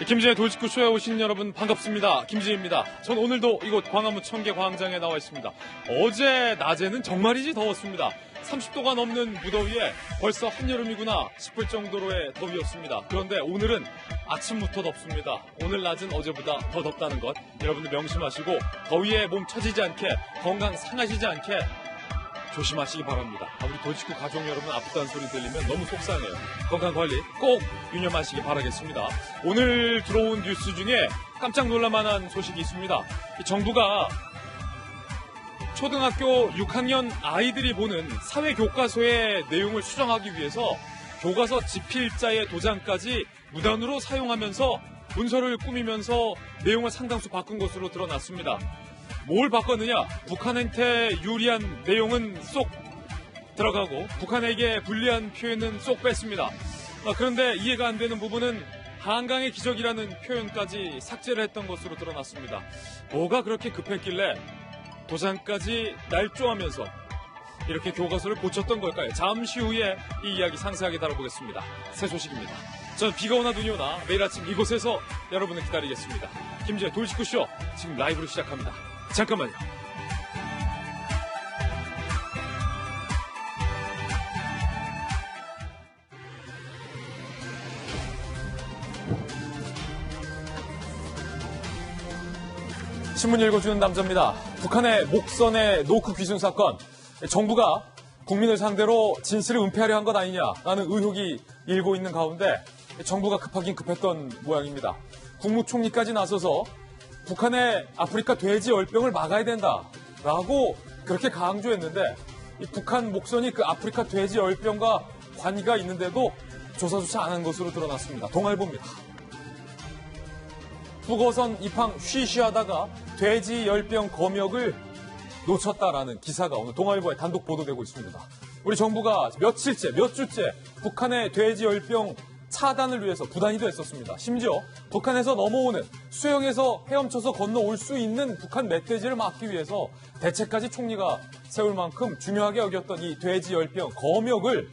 김진의 돌직구쇼에 오신 여러분 반갑습니다. 김진입니다. 전 오늘도 이곳 광화문 청계광장에 나와 있습니다. 어제 낮에는 정말이지 더웠습니다. 30도가 넘는 무더위에 벌써 한여름이구나 싶을 정도로의 더위였습니다. 그런데 오늘은 아침부터 덥습니다. 오늘 낮은 어제보다 더 덥다는 것 여러분들 명심하시고 더위에 몸 처지지 않게, 건강 상하시지 않게 조심하시기 바랍니다. 우리 돌직구 가족 여러분 아프다는 소리 들리면 너무 속상해요. 건강관리 꼭 유념하시기 바라겠습니다. 오늘 들어온 뉴스 중에 깜짝 놀랄만한 소식이 있습니다. 정부가 초등학교 6학년 아이들이 보는 사회교과서의 내용을 수정하기 위해서 교과서 집필자의 도장까지 무단으로 사용하면서 문서를 꾸미면서 내용을 상당수 바꾼 것으로 드러났습니다. 뭘 바꿨느냐? 북한한테 유리한 내용은 쏙 들어가고 북한에게 불리한 표현은 쏙 뺐습니다. 그런데 이해가 안 되는 부분은 한강의 기적이라는 표현까지 삭제를 했던 것으로 드러났습니다. 뭐가 그렇게 급했길래 도장까지 날조하면서 이렇게 교과서를 고쳤던 걸까요? 잠시 후에 이 이야기 상세하게 다뤄보겠습니다. 새 소식입니다. 저는 비가 오나 눈이 오나 매일 아침 이곳에서 여러분을 기다리겠습니다. 김진의 돌직구쇼 지금 라이브로 시작합니다. 잠깐만요. 신문 읽어주는 남자입니다. 북한의 목선의 노크 귀순 사건. 정부가 국민을 상대로 진실을 은폐하려 한 것 아니냐라는 의혹이 일고 있는 가운데 정부가 급하긴 급했던 모양입니다. 국무총리까지 나서서 북한의 아프리카 돼지 열병을 막아야 된다라고 그렇게 강조했는데 이 북한 목선이 그 아프리카 돼지 열병과 관계가 있는데도 조사조차 안 한 것으로 드러났습니다. 동아일보입니다. 북어선 입항 쉬쉬하다가 돼지 열병 검역을 놓쳤다라는 기사가 오늘 동아일보에 단독 보도되고 있습니다. 우리 정부가 몇 주째 북한의 돼지 열병 차단을 위해서 부단히도 했었습니다. 심지어 북한에서 넘어오는 수영에서 헤엄쳐서 건너올 수 있는 북한 멧돼지를 막기 위해서 대책까지 총리가 세울 만큼 중요하게 여겼던 이 돼지 열병 검역을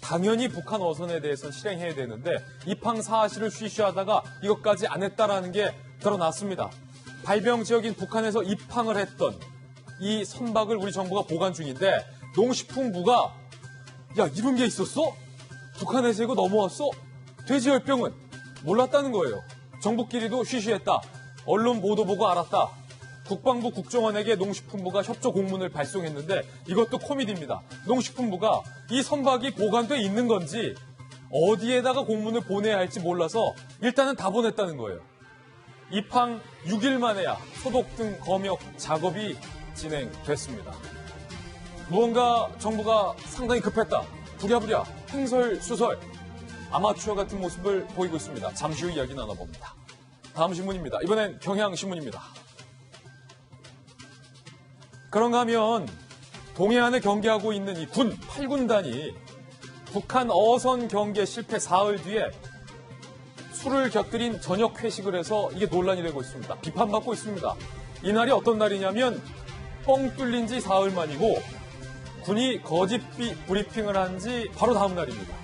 당연히 북한 어선에 대해서 실행해야 되는데 입항 사실을 쉬쉬하다가 이것까지 안 했다라는 게 드러났습니다. 발병 지역인 북한에서 입항을 했던 이 선박을 우리 정부가 보관 중인데 농식품부가 야 이런 게 있었어? 북한에서 이거 넘어왔어? 돼지열병은 몰랐다는 거예요. 정부끼리도 쉬쉬했다. 언론 보도 보고 알았다. 국방부 국정원에게 농식품부가 협조 공문을 발송했는데 이것도 코미디입니다. 농식품부가 이 선박이 보관돼 있는 건지 어디에다가 공문을 보내야 할지 몰라서 일단은 다 보냈다는 거예요. 입항 6일 만에야 소독 등 검역 작업이 진행됐습니다. 무언가 정부가 상당히 급했다. 부랴부랴 횡설수설 아마추어 같은 모습을 보이고 있습니다. 잠시 후 이야기 나눠봅니다. 다음 신문입니다. 이번엔 경향신문입니다. 그런가 하면 동해안을 경계하고 있는 이 군 8군단이 북한 어선 경계 실패 사흘 뒤에 술을 곁들인 저녁 회식을 해서 이게 논란이 되고 있습니다. 비판받고 있습니다. 이날이 어떤 날이냐면 뻥 뚫린 지 사흘 만이고 군이 거짓 브리핑을 한 지 바로 다음 날입니다.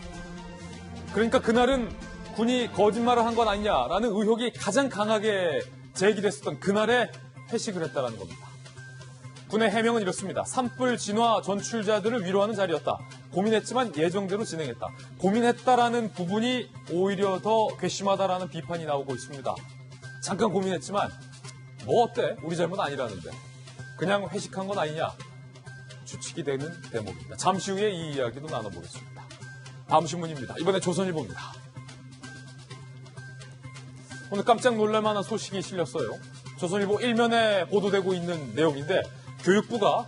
그러니까 그날은 군이 거짓말을 한 건 아니냐라는 의혹이 가장 강하게 제기됐었던 그날에 회식을 했다는 겁니다. 군의 해명은 이렇습니다. 산불 진화 전출자들을 위로하는 자리였다. 고민했지만 예정대로 진행했다. 고민했다라는 부분이 오히려 더 괘씸하다라는 비판이 나오고 있습니다. 잠깐 고민했지만 뭐 어때? 우리 잘못 아니라는데. 그냥 회식한 건 아니냐? 추측이 되는 대목입니다. 잠시 후에 이 이야기도 나눠보겠습니다. 다음 신문입니다. 이번에 조선일보입니다. 오늘 깜짝 놀랄만한 소식이 실렸어요. 조선일보 1면에 보도되고 있는 내용인데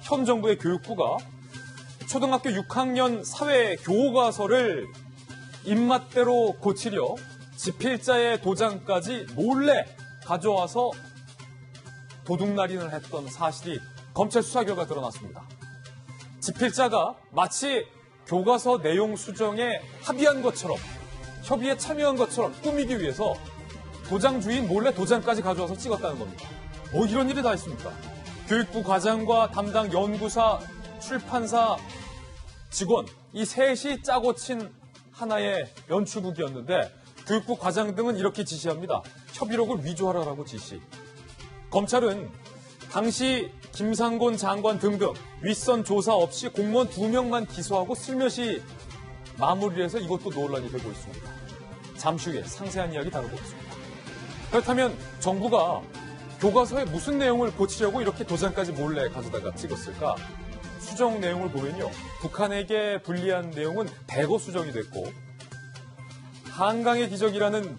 현 정부의 교육부가 초등학교 6학년 사회교과서를 입맛대로 고치려 집필자의 도장까지 몰래 가져와서 도둑날인을 했던 사실이 검찰 수사 결과 드러났습니다. 집필자가 마치 교과서 내용 수정에 합의한 것처럼 협의에 참여한 것처럼 꾸미기 위해서 도장 주인 몰래 도장까지 가져와서 찍었다는 겁니다. 뭐 이런 일이 다 있습니까? 교육부 과장과 담당 연구사, 출판사 직원 이 셋이 짜고 친 하나의 연출국이었는데 교육부 과장 등은 이렇게 지시합니다. 협의록을 위조하라라고 지시. 검찰은 당시 김상곤 장관 등등 윗선 조사 없이 공무원 2명만 기소하고 슬며시 마무리를 해서 이것도 논란이 되고 있습니다. 잠시 후에 상세한 이야기 다뤄보겠습니다. 그렇다면 정부가 교과서에 무슨 내용을 고치려고 이렇게 도장까지 몰래 가져다가 찍었을까? 수정 내용을 보면요. 북한에게 불리한 내용은 대거 수정이 됐고 한강의 기적이라는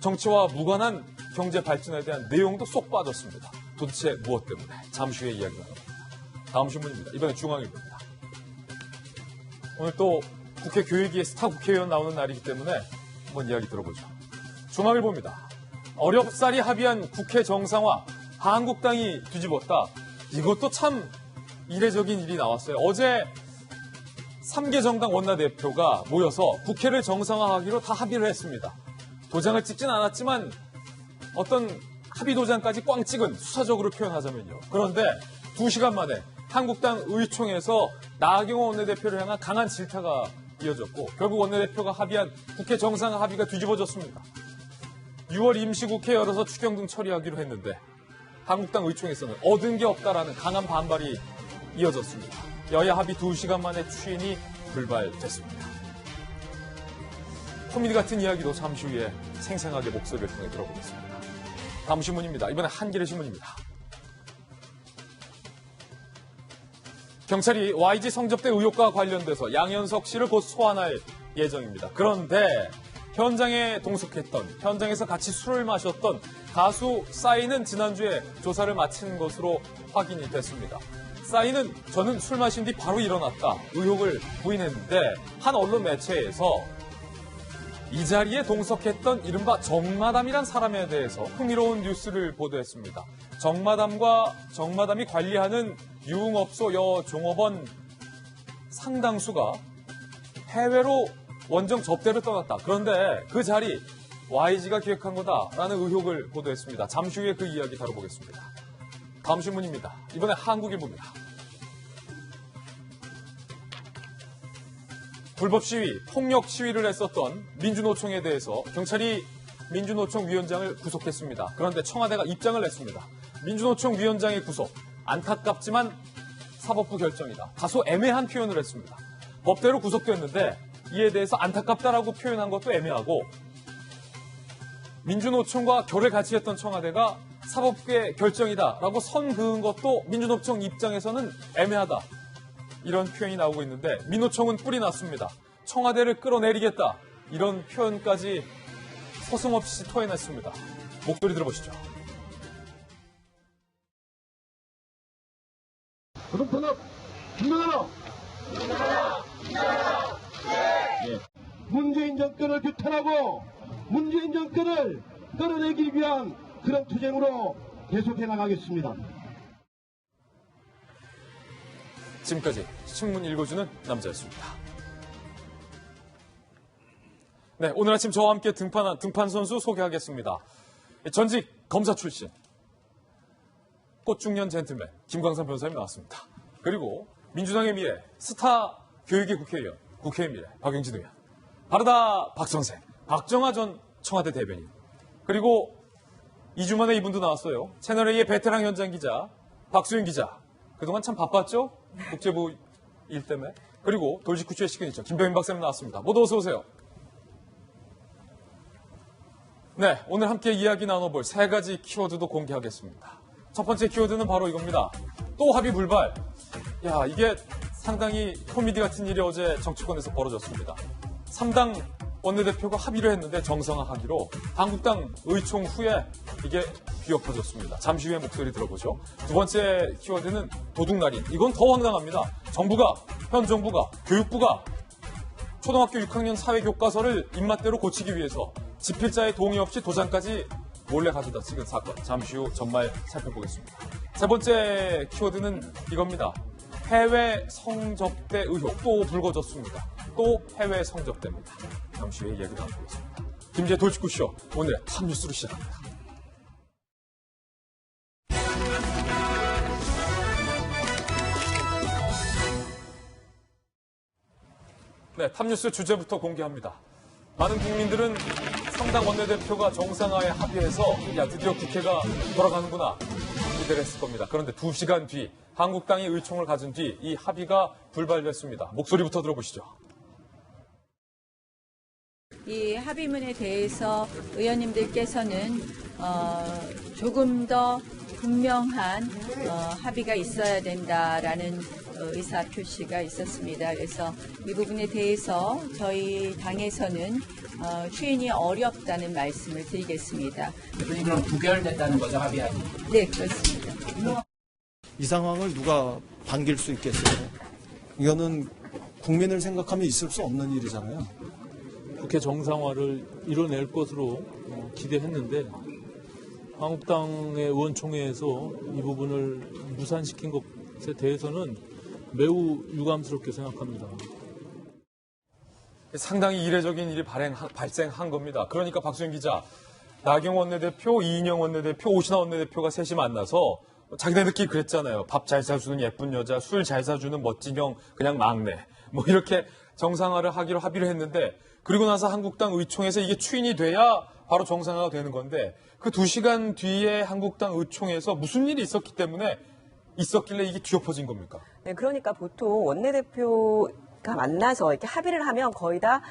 정치와 무관한 경제 발전에 대한 내용도 쏙 빠졌습니다. 도대체 무엇 때문에? 잠시 후에 이야기 나눕니다. 다음 신문입니다. 이번에 중앙일보입니다. 오늘 또 국회 교육위의 스타 국회의원 나오는 날이기 때문에 한번 이야기 들어보죠. 중앙일보입니다. 어렵사리 합의한 국회 정상화, 한국당이 뒤집었다. 이것도 참 이례적인 일이 나왔어요. 어제 3개 정당 원내대표가 모여서 국회를 정상화하기로 다 합의를 했습니다. 도장을 찍진 않았지만 어떤 합의 도장까지 꽝 찍은 수사적으로 표현하자면요. 그런데 2시간 만에 한국당 의총에서 나경원 원내대표를 향한 강한 질타가 이어졌고 결국 원내대표가 합의한 국회 정상화 합의가 뒤집어졌습니다. 6월 임시국회 열어서 추경 등 처리하기로 했는데 한국당 의총에서는 얻은 게 없다라는 강한 반발이 이어졌습니다. 여야 합의 2시간 만에 추인이 불발됐습니다. 코미디 같은 이야기도 잠시 후에 생생하게 목소리를 통해 들어보겠습니다. 다음 신문입니다. 이번에 한겨레 신문입니다. 경찰이 YG 성접대 의혹과 관련돼서 양현석 씨를 곧 소환할 예정입니다. 그런데 현장에 동석했던, 현장에서 같이 술을 마셨던 가수 싸이는 지난주에 조사를 마친 것으로 확인이 됐습니다. 싸이는 저는 술 마신 뒤 바로 일어났다 의혹을 부인했는데 한 언론 매체에서 이 자리에 동석했던 이른바 정마담이란 사람에 대해서 흥미로운 뉴스를 보도했습니다. 정마담이 관리하는 유흥업소 여종업원 상당수가 해외로 원정 접대를 떠났다. 그런데 그 자리 YG가 기획한 거다라는 의혹을 보도했습니다. 잠시 후에 그 이야기 다뤄보겠습니다. 다음 신문입니다. 이번에 한국일보입니다. 불법 시위, 폭력 시위를 했었던 민주노총에 대해서 경찰이 민주노총 위원장을 구속했습니다. 그런데 청와대가 입장을 냈습니다. 민주노총 위원장의 구속, 안타깝지만 사법부 결정이다. 다소 애매한 표현을 했습니다. 법대로 구속됐는데 이에 대해서 안타깝다라고 표현한 것도 애매하고 민주노총과 결을 같이 했던 청와대가 사법부의 결정이다라고 선 그은 것도 민주노총 입장에서는 애매하다. 이런 표현이 나오고 있는데 민노총은 뿔이 났습니다. 청와대를 끌어내리겠다. 이런 표현까지 서슴없이 토해냈습니다. 목소리 들어보시죠. 그룹편업 김명하라. 문재인 정권을 규탄하고 문재인 정권을 끌어내기 위한 그런 투쟁으로 계속해 나가겠습니다. 지금까지 신문 읽어주는 남자였습니다. 네, 오늘 아침 저와 함께 등판 선수 소개하겠습니다. 전직 검사 출신 꽃중년 젠틀맨 김광삼 변호사님 나왔습니다. 그리고 민주당의 미래 스타 교육의 국회의원 국회의 미래 박영진 의원, 바르다 박선생 박정아 전 청와대 대변인, 그리고 2주 만에 이분도 나왔어요. 채널A의 베테랑 현장 기자 박수윤 기자. 그동안 참 바빴죠? 국제부 일 때문에. 그리고 돌직구치의 시그니처 김병민 박사님 나왔습니다. 모두 어서 오세요. 네, 오늘 함께 이야기 나눠볼 3가지 키워드도 공개하겠습니다. 첫 번째 키워드는 바로 이겁니다. 또 합의 불발. 야, 이게 상당히 코미디 같은 일이 어제 정치권에서 벌어졌습니다. 3당 원내대표가 합의를 했는데 정상화하기로 한국당 의총 후에 이게 뒤엎어졌습니다. 잠시 후에 목소리 들어보죠. 두 번째 키워드는 도둑날인. 이건 더 황당합니다. 현 정부가, 교육부가 초등학교 6학년 사회교과서를 입맛대로 고치기 위해서 집필자의 동의 없이 도장까지 몰래 가져다 찍은 사건. 잠시 후 정말 살펴보겠습니다. 세 번째 키워드는 이겁니다. 해외 성접대 의혹 또 불거졌습니다. 또 해외 성접대입니다. 잠시 후에 이야기 나눠보겠습니다. 김재 돌직구쇼 오늘의 탑뉴스로 시작합니다. 네, 탑뉴스 주제부터 공개합니다. 많은 국민들은 상당 원내대표가 정상화에 합의해서 야 드디어 국회가 돌아가는구나 기대를 했을 겁니다. 그런데 2시간 뒤 한국당이 의총을 가진 뒤 이 합의가 불발됐습니다. 목소리부터 들어보시죠. 이 합의문에 대해서 의원님들께서는 조금 더 분명한 합의가 있어야 된다라는 의사 표시가 있었습니다. 그래서 이 부분에 대해서 저희 당에서는 추인이 어렵다는 말씀을 드리겠습니다. 그럼 부결됐다는 거죠, 합의안이? 네, 그렇습니다. 이 상황을 누가 반길 수 있겠어요? 이거는 국민을 생각하면 있을 수 없는 일이잖아요. 국회 정상화를 이뤄낼 것으로 기대했는데 한국당의 의원총회에서 이 부분을 무산시킨 것에 대해서는 매우 유감스럽게 생각합니다. 상당히 이례적인 일이 발생한 겁니다. 그러니까 박수영 기자, 나경원 원내대표, 이인영 원내대표, 오신환 원내대표가 셋이 만나서 자기네들끼리 그랬잖아요. 밥 잘 사주는 예쁜 여자, 술 잘 사주는 멋진 형, 그냥 막내. 뭐 이렇게 정상화를 하기로 합의를 했는데 그리고 나서 한국당 의총에서 이게 추인이 돼야 바로 정상화가 되는 건데 그 2시간 뒤에 한국당 의총에서 무슨 일이 있었길래 이게 뒤엎어진 겁니까? 네, 그러니까 보통 원내대표가 만나서 이렇게 합의를 하면 거의 다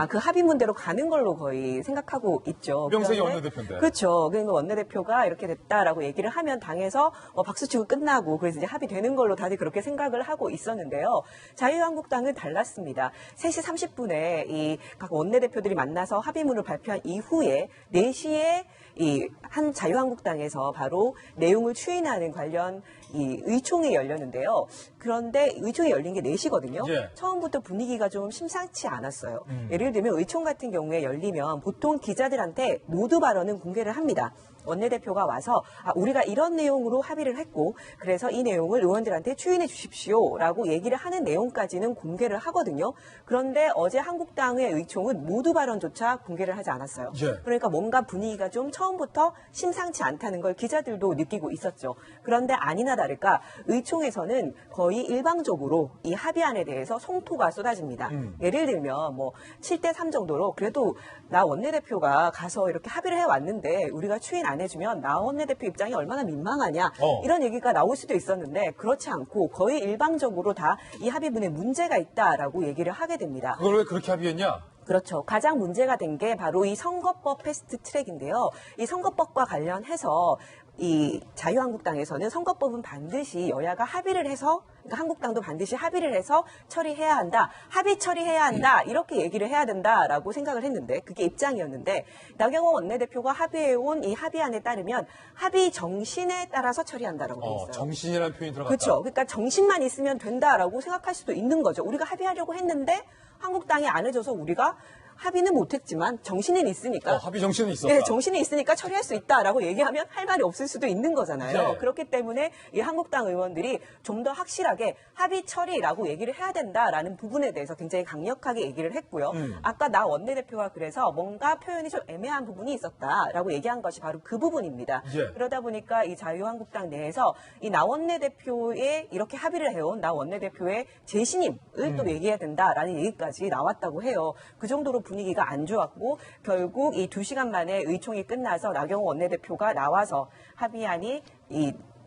그 합의문대로 가는 걸로 거의 생각하고 있죠. 명색이 그런데 원내대표인데. 그렇죠. 그러니까 원내대표가 이렇게 됐다라고 얘기를 하면 당에서 박수 치고 끝나고 그래서 이제 합의되는 걸로 다들 그렇게 생각을 하고 있었는데요. 자유한국당은 달랐습니다. 3시 30분에 이 각 원내대표들이 만나서 합의문을 발표한 이후에 4시에 이 한 자유한국당에서 바로 내용을 추인하는 관련 이 의총이 열렸는데요. 그런데 의총이 열린 게 4시거든요. 예. 처음부터 분위기가 좀 심상치 않았어요. 예를 들면 의총 같은 경우에 열리면 보통 기자들한테 모두 발언은 공개를 합니다. 원내대표가 와서 우리가 이런 내용으로 합의를 했고 그래서 이 내용을 의원들한테 추인해 주십시오라고 얘기를 하는 내용까지는 공개를 하거든요. 그런데 어제 한국당의 의총은 모두 발언조차 공개를 하지 않았어요. 예. 그러니까 뭔가 분위기가 좀 처음부터 심상치 않다는 걸 기자들도 느끼고 있었죠. 그런데 아니나 다를까 의총에서는 거의 일방적으로 이 합의안에 대해서 성토가 쏟아집니다. 예를 들면 뭐 7대3 정도로 그래도 나 원내대표가 가서 이렇게 합의를 해왔는데 우리가 추인 안 해주면 나 원내대표 입장이 얼마나 민망하냐 이런 얘기가 나올 수도 있었는데 그렇지 않고 거의 일방적으로 다 이 합의문에 문제가 있다라고 얘기를 하게 됩니다. 그걸 왜 그렇게 합의했냐? 그렇죠. 가장 문제가 된 게 바로 이 선거법 패스트 트랙인데요. 이 선거법과 관련해서 이 자유한국당에서는 선거법은 반드시 여야가 합의를 해서 그러니까 한국당도 반드시 합의를 해서 처리해야 한다. 합의 처리해야 한다. 이렇게 얘기를 해야 된다라고 생각을 했는데 그게 입장이었는데 나경원 원내대표가 합의해온 이 합의안에 따르면 합의 정신에 따라서 처리한다라고 돼 있어요. 정신이라는 표현이 들어갔다. 그렇죠. 그러니까 정신만 있으면 된다라고 생각할 수도 있는 거죠. 우리가 합의하려고 했는데 한국당이 안 해줘서 우리가 합의는 못했지만 정신은 있으니까. 합의 정신은 있었다. 네, 정신이 있으니까 처리할 수 있다라고 얘기하면 할 말이 없을 수도 있는 거잖아요. 네. 그렇기 때문에 이 한국당 의원들이 좀 더 확실하게 합의 처리라고 얘기를 해야 된다라는 부분에 대해서 굉장히 강력하게 얘기를 했고요. 아까 나 원내대표가 그래서 뭔가 표현이 좀 애매한 부분이 있었다라고 얘기한 것이 바로 그 부분입니다. 예. 그러다 보니까 이 자유한국당 내에서 이 나 원내대표의 이렇게 합의를 해온 나 원내대표의 재신임을 또 얘기해야 된다라는 얘기까지 나왔다고 해요. 그 정도로 분위기가 안 좋았고 결국 이 2시간 만에 의총이 끝나서 나경원 원내대표가 나와서 합의안이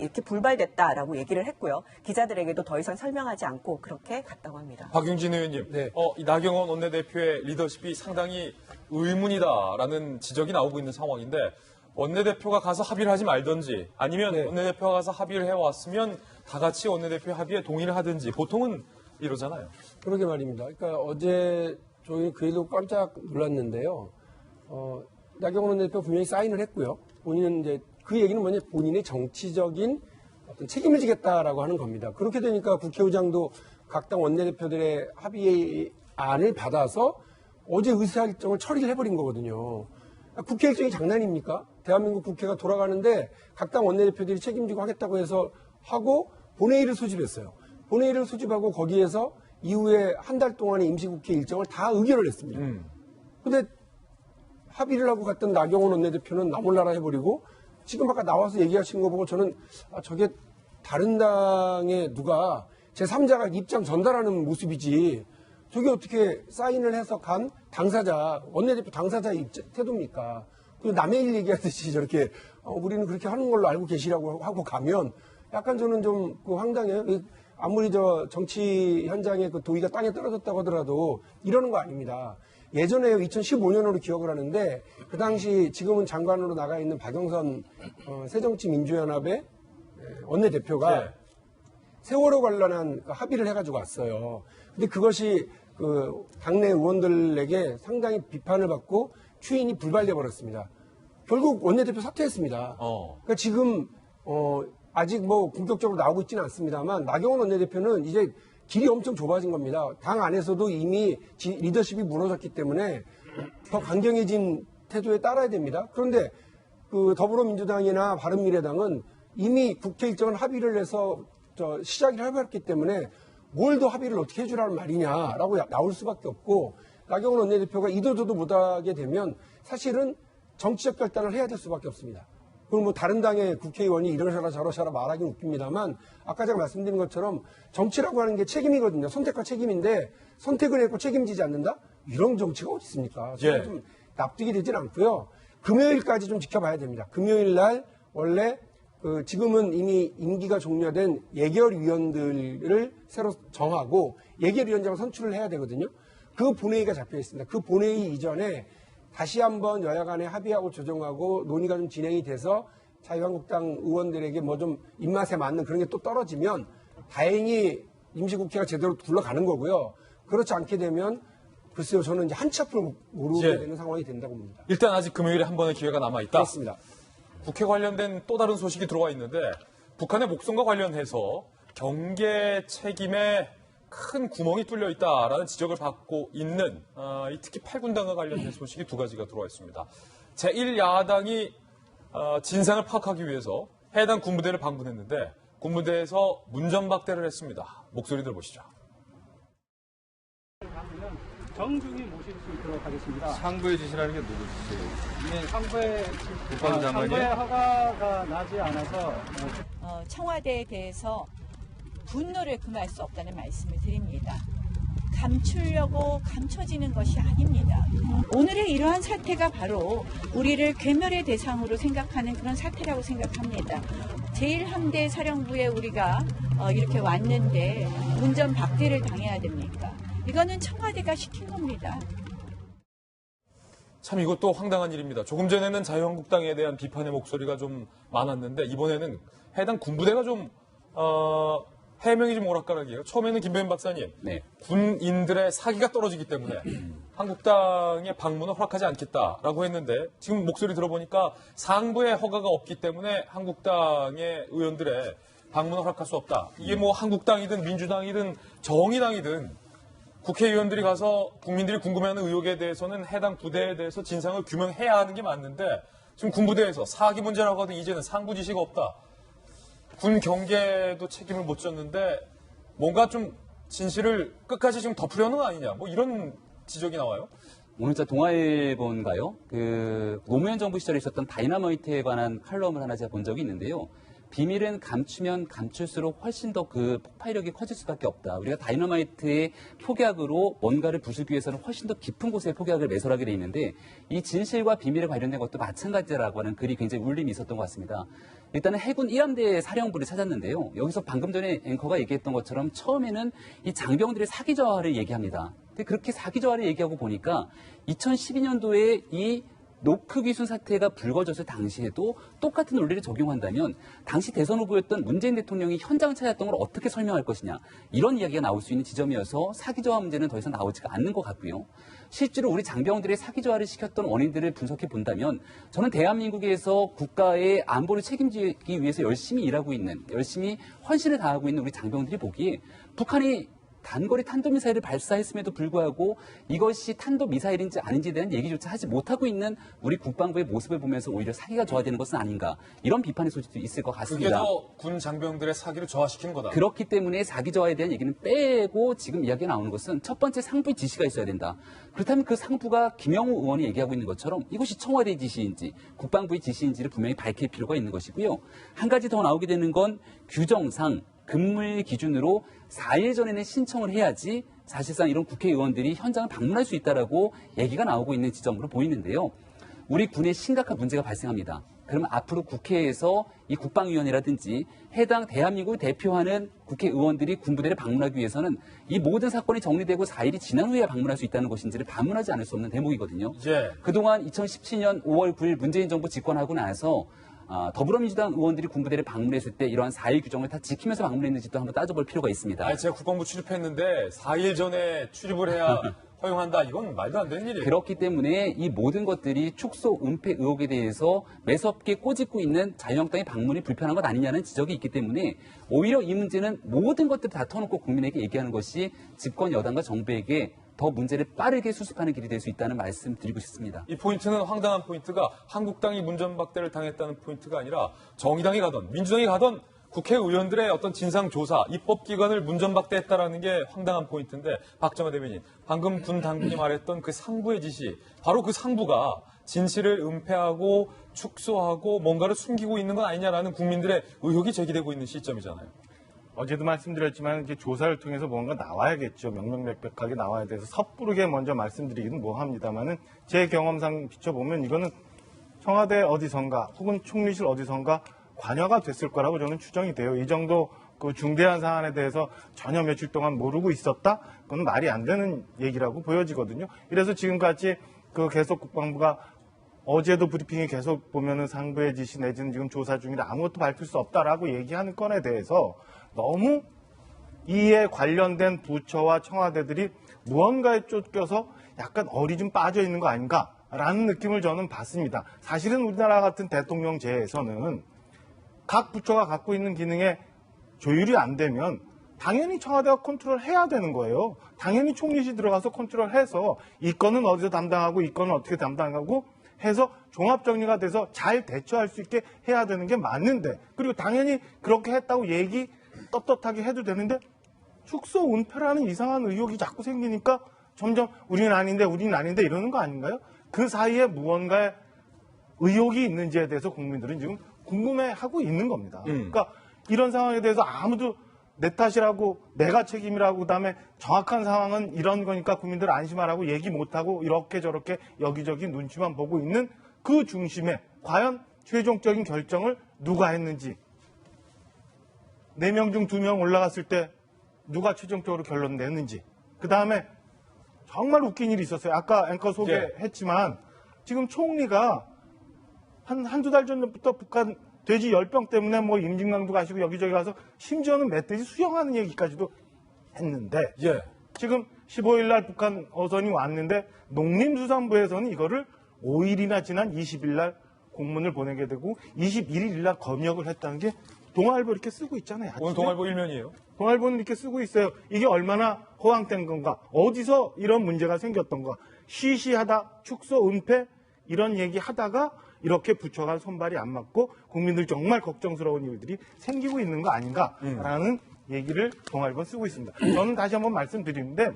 이렇게 불발됐다라고 얘기를 했고요. 기자들에게도 더 이상 설명하지 않고 그렇게 갔다고 합니다. 박용진 의원님, 네. 이 나경원 원내대표의 리더십이 상당히 의문이다라는 지적이 나오고 있는 상황인데 원내대표가 가서 합의를 하지 말든지 아니면 네. 원내대표가 가서 합의를 해왔으면 다 같이 원내대표 합의에 동의를 하든지 보통은 이러잖아요. 그러게 말입니다. 그러니까 어제 저희 그 일로 깜짝 놀랐는데요. 나경원 원내대표 분명히 사인을 했고요. 본인은 이제 그 얘기는 뭐냐 본인의 정치적인 어떤 책임을 지겠다라고 하는 겁니다. 그렇게 되니까 국회의장도 각 당 원내대표들의 합의안을 받아서 어제 의사일정을 처리를 해버린 거거든요. 국회 일정이 장난입니까? 대한민국 국회가 돌아가는데 각 당 원내대표들이 책임지고 하겠다고 해서 하고 본회의를 소집했어요. 본회의를 소집하고 거기에서 이후에 한 달 동안의 임시국회 일정을 다 의결을 했습니다. 근데 합의를 하고 갔던 나경원 원내대표는 나 몰라라 해버리고 지금 아까 나와서 얘기하신 거 보고 저는 저게 다른 당에 누가 제3자가 입장 전달하는 모습이지 저게 어떻게 사인을 해서 간 당사자, 원내대표 당사자 태도입니까? 그 남의 일 얘기하듯이 저렇게 우리는 그렇게 하는 걸로 알고 계시라고 하고 가면 약간 저는 좀 황당해요. 아무리 정치 현장에 그 도의가 땅에 떨어졌다고 하더라도 이러는 거 아닙니다. 예전에 2015년으로 기억을 하는데 그 당시 지금은 장관으로 나가 있는 박영선 새정치민주연합의 원내대표가 네. 세월호 관련한 합의를 해가지고 왔어요. 근데 그것이 그 당내 의원들에게 상당히 비판을 받고 추인이 불발돼 버렸습니다. 결국 원내대표 사퇴했습니다. 그러니까 지금 아직 뭐 본격적으로 나오고 있지는 않습니다만 나경원 원내대표는 이제 길이 엄청 좁아진 겁니다. 당 안에서도 이미 리더십이 무너졌기 때문에 더 강경해진 태도에 따라야 됩니다. 그런데 그 더불어민주당이나 바른미래당은 이미 국회 일정을 합의를 해서 시작을 해버렸기 때문에 뭘 더 합의를 어떻게 해주라는 말이냐라고 나올 수밖에 없고 나경원 원내대표가 이도저도 못하게 되면 사실은 정치적 결단을 해야 될 수밖에 없습니다. 그럼 뭐 다른 당의 국회의원이 이러셔라 저러셔라 말하기는 웃깁니다만 아까 제가 말씀드린 것처럼 정치라고 하는 게 책임이거든요. 선택과 책임인데 선택을 했고 책임지지 않는다? 이런 정치가 어디 있습니까? 저는 좀 납득이 되진 않고요. 금요일까지 좀 지켜봐야 됩니다. 금요일 날 원래 지금은 이미 임기가 종료된 예결위원들을 새로 정하고 예결위원장을 선출을 해야 되거든요. 그 본회의가 잡혀 있습니다. 그 본회의 이전에 다시 한번 여야 간에 합의하고 조정하고 논의가 좀 진행이 돼서 자유한국당 의원들에게 뭐 좀 입맛에 맞는 그런 게 또 떨어지면 다행히 임시국회가 제대로 굴러가는 거고요. 그렇지 않게 되면 글쎄요, 저는 이제 한치 앞을 모르게 되는 상황이 된다고 봅니다. 일단 아직 금요일에 한 번의 기회가 남아있다. 그렇습니다. 국회 관련된 또 다른 소식이 들어와 있는데 북한의 목숨과 관련해서 경계 책임에 큰 구멍이 뚫려 있다라는 지적을 받고 있는 특히 8군단과 관련된 소식이 두 가지가 들어와 있습니다. 제1야당이 진상을 파악하기 위해서 해당 군부대를 방문했는데 군부대에서 문전박대를 했습니다. 목소리 들어보시죠. 정중히 모실 수 있도록 하겠습니다. 상부의 지시라는 게 누구시죠? 상부의 국방장관이 허가가 나지 않아서 청와대에 대해서 분노를 금할 수 없다는 말씀을 드립니다. 감추려고 감춰지는 것이 아닙니다. 오늘의 이러한 사태가 바로 우리를 괴멸의 대상으로 생각하는 그런 사태라고 생각합니다. 제1함대 사령부에 우리가 이렇게 왔는데 문전박대를 당해야 됩니까? 이거는 청와대가 시킨 겁니다. 참 이것도 황당한 일입니다. 조금 전에는 자유한국당에 대한 비판의 목소리가 좀 많았는데 이번에는 해당 군부대가 좀 해명이 좀 오락가락이에요. 처음에는 김병현 박사님, 네. 군인들의 사기가 떨어지기 때문에 한국당의 방문을 허락하지 않겠다라고 했는데 지금 목소리 들어보니까 상부의 허가가 없기 때문에 한국당의 의원들의 방문을 허락할 수 없다. 이게 뭐 한국당이든 민주당이든 정의당이든 국회의원들이 가서 국민들이 궁금해하는 의혹에 대해서는 해당 부대에 대해서 진상을 규명해야 하는 게 맞는데 지금 군부대에서 사기 문제라고 하더니 이제는 상부 지시가 없다. 군 경계도 책임을 못 졌는데 뭔가 좀 진실을 끝까지 지금 덮으려는 거 아니냐. 뭐 이런 지적이 나와요. 오늘 자 동아일보인가요? 노무현 정부 시절에 있었던 다이너마이트에 관한 칼럼을 하나 제가 본 적이 있는데요. 비밀은 감추면 감출수록 훨씬 더 그 폭발력이 커질 수밖에 없다. 우리가 다이너마이트의 폭약으로 뭔가를 부수기 위해서는 훨씬 더 깊은 곳에 폭약을 매설하게 돼 있는데 이 진실과 비밀에 관련된 것도 마찬가지라고 하는 글이 굉장히 울림이 있었던 것 같습니다. 일단은 해군 1함대 사령부를 찾았는데요. 여기서 방금 전에 앵커가 얘기했던 것처럼 처음에는 이 장병들의 사기저하를 얘기합니다. 근데 그렇게 사기저하를 얘기하고 보니까 2012년도에 이 노크 귀순 사태가 불거졌을 당시에도 똑같은 논리를 적용한다면 당시 대선 후보였던 문재인 대통령이 현장을 찾았던 걸 어떻게 설명할 것이냐 이런 이야기가 나올 수 있는 지점이어서 사기저하 문제는 더 이상 나오지가 않는 것 같고요. 실제로 우리 장병들의 사기저하를 시켰던 원인들을 분석해 본다면 저는 대한민국에서 국가의 안보를 책임지기 위해서 열심히 일하고 있는 열심히 헌신을 다하고 있는 우리 장병들이 보기에 북한이 단거리 탄도미사일을 발사했음에도 불구하고 이것이 탄도미사일인지 아닌지에 대한 얘기조차 하지 못하고 있는 우리 국방부의 모습을 보면서 오히려 사기가 저하되는 것은 아닌가 이런 비판의 소지도 있을 것 같습니다. 그게 더 군 장병들의 사기를 저하시키는 거다. 그렇기 때문에 사기 저하에 대한 얘기는 빼고 지금 이야기가 나오는 것은 첫 번째 상부의 지시가 있어야 된다. 그렇다면 그 상부가 김영우 의원이 얘기하고 있는 것처럼 이것이 청와대의 지시인지 국방부의 지시인지를 분명히 밝힐 필요가 있는 것이고요. 한 가지 더 나오게 되는 건 규정상 근무일 기준으로 4일 전에는 신청을 해야지 사실상 이런 국회의원들이 현장을 방문할 수 있다라고 얘기가 나오고 있는 지점으로 보이는데요. 우리 군에 심각한 문제가 발생합니다. 그러면 앞으로 국회에서 이 국방위원회라든지 해당 대한민국을 대표하는 국회의원들이 군부대를 방문하기 위해서는 이 모든 사건이 정리되고 4일이 지난 후에 방문할 수 있다는 것인지를 반문하지 않을 수 없는 대목이거든요. 예. 그동안 2017년 5월 9일 문재인 정부 집권하고 나서 더불어민주당 의원들이 군부대를 방문했을 때 이러한 4일 규정을 다 지키면서 방문했는지도 한번 따져볼 필요가 있습니다. 제가 국방부 출입했는데 4일 전에 출입을 해야 허용한다. 이건 말도 안 되는 일이에요. 그렇기 때문에 이 모든 것들이 축소 은폐 의혹에 대해서 매섭게 꼬집고 있는 자유한국당의 방문이 불편한 것 아니냐는 지적이 있기 때문에 오히려 이 문제는 모든 것들을 다 터놓고 국민에게 얘기하는 것이 집권 여당과 정부에게 더 문제를 빠르게 수습하는 길이 될 수 있다는 말씀 드리고 싶습니다. 이 포인트는 황당한 포인트가 한국당이 문전박대를 당했다는 포인트가 아니라 정의당이 가던 민주당이 가던 국회의원들의 어떤 진상조사, 입법기관을 문전박대했다라는 게 황당한 포인트인데 박정호 대변인, 방금 군 당국이 말했던 그 상부의 지시, 바로 그 상부가 진실을 은폐하고 축소하고 뭔가를 숨기고 있는 건 아니냐라는 국민들의 의혹이 제기되고 있는 시점이잖아요. 어제도 말씀드렸지만 이제 조사를 통해서 뭔가 나와야겠죠. 명명백백하게 나와야 돼서 섣부르게 먼저 말씀드리기는 뭐합니다만은 제 경험상 비춰보면 이거는 청와대 어디선가 혹은 총리실 어디선가 관여가 됐을 거라고 저는 추정이 돼요. 이 정도 그 중대한 사안에 대해서 전혀 며칠 동안 모르고 있었다? 그건 말이 안 되는 얘기라고 보여지거든요. 이래서 지금까지 그 계속 국방부가 어제도 브리핑이 계속 보면은 상부의 지시 내지는 지금 조사 중이라 아무것도 밝힐 수 없다라고 얘기하는 건에 대해서 너무 이에 관련된 부처와 청와대들이 무언가에 쫓겨서 약간 얼이 좀 빠져 있는 거 아닌가라는 느낌을 저는 받습니다. 사실은 우리나라 같은 대통령제에서는 각 부처가 갖고 있는 기능에 조율이 안 되면 당연히 청와대가 컨트롤해야 되는 거예요. 당연히 총리실 들어가서 컨트롤해서 이 건은 어디서 담당하고 이 건은 어떻게 담당하고 해서 종합정리가 돼서 잘 대처할 수 있게 해야 되는 게 맞는데, 그리고 당연히 그렇게 했다고 얘기 떳떳하게 해도 되는데 축소 은폐라는 이상한 의혹이 자꾸 생기니까 점점 우리는 아닌데 이러는 거 아닌가요? 그 사이에 무언가의 의혹이 있는지에 대해서 국민들은 지금 궁금해하고 있는 겁니다. 그러니까 이런 상황에 대해서 아무도 내 탓이라고 내가 책임이라고 그다음에 정확한 상황은 이런 거니까 국민들 안심하라고 얘기 못하고 이렇게 저렇게 여기저기 눈치만 보고 있는 그 중심에 과연 최종적인 결정을 누가 했는지, 4명 중 2명 올라갔을 때 누가 최종적으로 결론 냈는지, 그다음에 정말 웃긴 일이 있었어요. 아까 앵커 소개했지만 지금 총리가 한두 달 전부터 북한 돼지 열병 때문에 뭐 임진강도 가시고 여기저기 가서 심지어는 멧돼지 수영하는 얘기까지도 했는데 지금 15일 날 북한 어선이 왔는데 농림수산부에서는 이거를 5일이나 지난 20일 날 공문을 보내게 되고 21일 날 검역을 했다는 게 동아일보 이렇게 쓰고 있잖아요. 오늘 동아일보 일면이에요. 동아일보는 이렇게 쓰고 있어요. 이게 얼마나 허황된 건가, 어디서 이런 문제가 생겼던가, 시시하다, 축소, 은폐 이런 얘기 하다가 이렇게 부처가 손발이 안 맞고 국민들 정말 걱정스러운 일들이 생기고 있는 거 아닌가라는 얘기를 동아일보는 쓰고 있습니다. 저는 다시 한번 말씀드리는데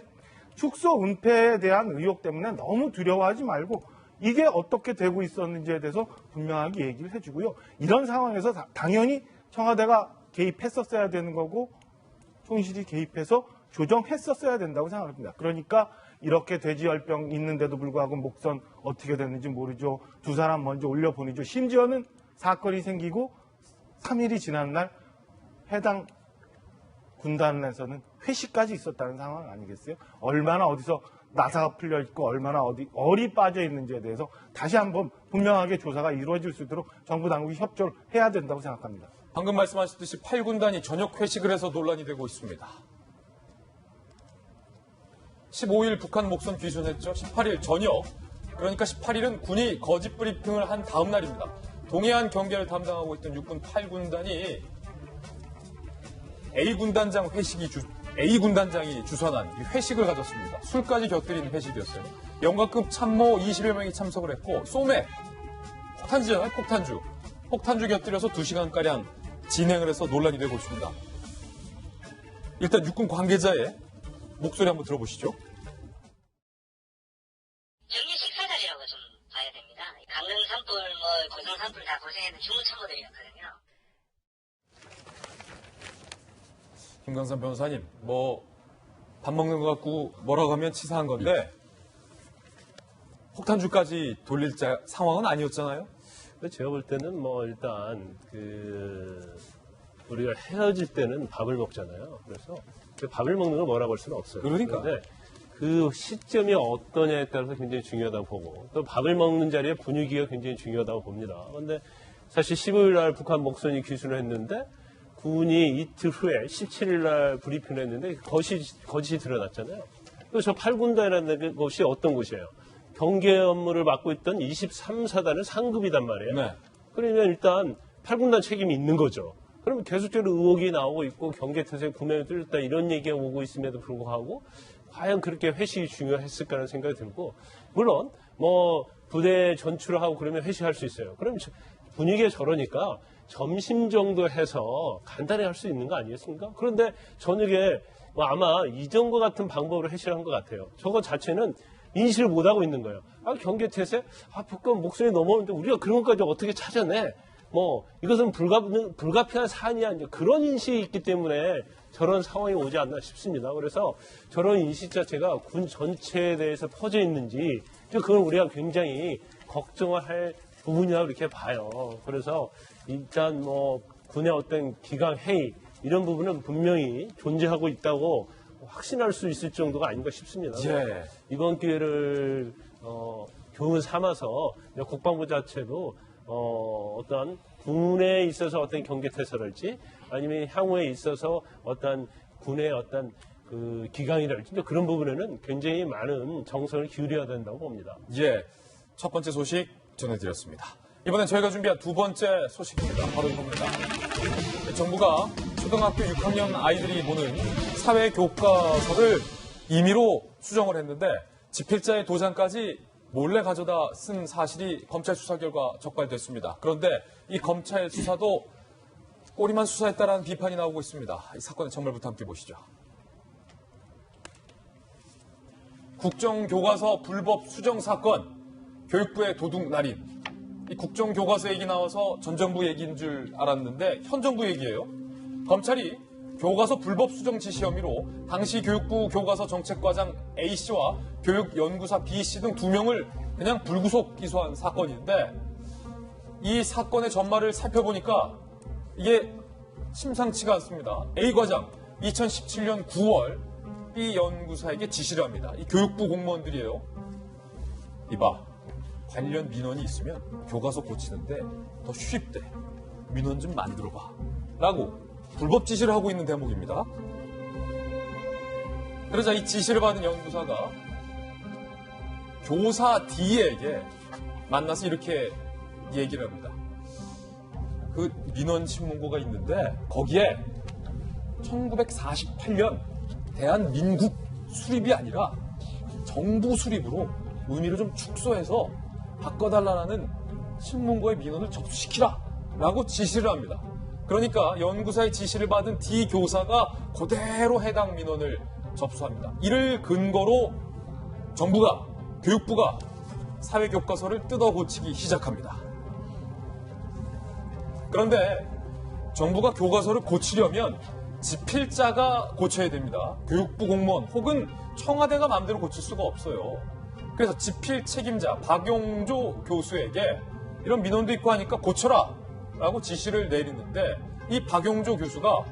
축소 은폐에 대한 의혹 때문에 너무 두려워하지 말고 이게 어떻게 되고 있었는지에 대해서 분명하게 얘기를 해주고요. 이런 상황에서 당연히 청와대가 개입했었어야 되는 거고 총실이 개입해서 조정했었어야 된다고 생각합니다. 그러니까 이렇게 돼지열병 있는데도 불구하고 목선 어떻게 됐는지 모르죠. 2사람 먼저 올려보내죠. 심지어는 사건이 생기고 3일이 지난 날 해당 군단에서는 회식까지 있었다는 상황 아니겠어요? 얼마나 어디서 나사가 풀려있고 얼마나 얼이 빠져 있는지에 대해서 다시 한번 분명하게 조사가 이루어질 수 있도록 정부 당국이 협조를 해야 된다고 생각합니다. 방금 말씀하셨듯이 8군단이 저녁 회식을 해서 논란이 되고 있습니다. 15일 북한 목선 귀순했죠. 18일 저녁, 그러니까 18일은 군이 거짓 브리핑을 한 다음 날입니다. 동해안 경계를 담당하고 있던 육군 8군단이 A군단장이 주선한 회식을 가졌습니다. 술까지 곁들이는 회식이었어요. 영관급 참모 20여 명이 참석을 했고 소맥, 폭탄주잖아요. 폭탄주 곁들여서 2시간가량 진행을 해서 논란이 되고 있습니다. 일단 육군 관계자의 목소리 한번 들어보시죠. 정리 식사 자리라고 좀 봐야 됩니다. 강릉 산불, 고성 산불 다 고생했는 주무 참모들이었거든요. 김강삼 변호사님, 밥 먹는 것 같고 뭐라고 하면 치사한 건데 폭탄주까지 돌릴 상황은 아니었잖아요. 제가 볼 때는 일단 우리가 헤어질 때는 밥을 먹잖아요. 그래서 밥을 먹는 걸 뭐라고 할 수는 없어요. 그러니까. 그런데 그 시점이 어떠냐에 따라서 굉장히 중요하다고 보고 또 밥을 먹는 자리에 분위기가 굉장히 중요하다고 봅니다. 그런데 사실 15일 날 북한 목선이 귀순을 했는데 군이 이틀 후에 17일 날 브리핑을 했는데 거짓이 드러났잖아요. 그래서 저 8군단이라는 곳이 어떤 곳이에요? 경계 업무를 맡고 있던 23사단은 상급이단 말이에요. 네. 그러면 일단 8군단 책임이 있는 거죠. 그러면 계속적으로 의혹이 나오고 있고 경계태세 구명이 뚫렸다 이런 얘기가 오고 있음에도 불구하고 과연 그렇게 회식이 중요했을까라는 생각이 들고 물론 부대 전출하고 그러면 회식할 수 있어요. 그럼 분위기가 저러니까 점심 정도 해서 간단히 할 수 있는 거 아니겠습니까? 그런데 저녁에 아마 이전과 같은 방법으로 회식을 한 것 같아요. 저거 자체는 인식을 못하고 있는 거예요. 경계태세? 북한 목선이 넘어오는데 우리가 그런 것까지 어떻게 찾아내? 이것은 불가피한 사안이 아니죠. 그런 인식이 있기 때문에 저런 상황이 오지 않나 싶습니다. 그래서 저런 인식 자체가 군 전체에 대해서 퍼져 있는지 그건 우리가 굉장히 걱정을 할 부분이라고 이렇게 봐요. 그래서 일단 군의 어떤 기강 회의 이런 부분은 분명히 존재하고 있다고 확신할 수 있을 정도가 아닌가 싶습니다. 예. 이번 기회를 교훈 삼아서 국방부 자체도 어떤 군에 있어서 어떤 경계태세랄지 아니면 향후에 있어서 어떤 군의 어떤 그 기강이랄지 그런 부분에는 굉장히 많은 정성을 기울여야 된다고 봅니다. 예. 첫 번째 소식 전해드렸습니다. 이번엔 저희가 준비한 두 번째 소식입니다. 바로 이겁니다. 정부가 초등학교 6학년 아이들이 보는 사회교과서를 임의로 수정을 했는데 지필자의 도장까지 몰래 가져다 쓴 사실이 검찰 수사 결과 적발됐습니다. 그런데 이 검찰 수사도 꼬리만 수사했다라는 비판이 나오고 있습니다. 이 사건의 전말부터 함께 보시죠. 국정교과서 불법 수정 사건, 교육부의 도둑 날인. 이 국정교과서 얘기 나와서 전 정부 얘기인 줄 알았는데 현 정부 얘기예요. 검찰이 교과서 불법 수정 지시 혐의로 당시 교육부 교과서 정책과장 A씨와 교육연구사 B씨 등 2명을 그냥 불구속 기소한 사건인데 이 사건의 전말을 살펴보니까 이게 심상치가 않습니다. A 과장 2017년 9월 B 연구사에게 지시를 합니다. 이 교육부 공무원들이에요. 이봐, 관련 민원이 있으면 교과서 고치는데 더 쉽대. 민원 좀 만들어봐. 라고 불법 지시를 하고 있는 대목입니다. 그러자 이 지시를 받은 연구사가 교사 D에게 만나서 이렇게 얘기를 합니다. 그 민원 신문고가 있는데 거기에 1948년 대한민국 수립이 아니라 정부 수립으로 의미를 좀 축소해서 바꿔달라는 신문고의 민원을 접수시키라 라고 지시를 합니다. 그러니까 연구사의 지시를 받은 D 교사가 그대로 해당 민원을 접수합니다. 이를 근거로 정부가, 교육부가 사회교과서를 뜯어 고치기 시작합니다. 그런데 정부가 교과서를 고치려면 지필자가 고쳐야 됩니다. 교육부 공무원 혹은 청와대가 마음대로 고칠 수가 없어요. 그래서 지필 책임자 박용조 교수에게 이런 민원도 있고 하니까 고쳐라 라고 지시를 내리는데 이 박용조 교수가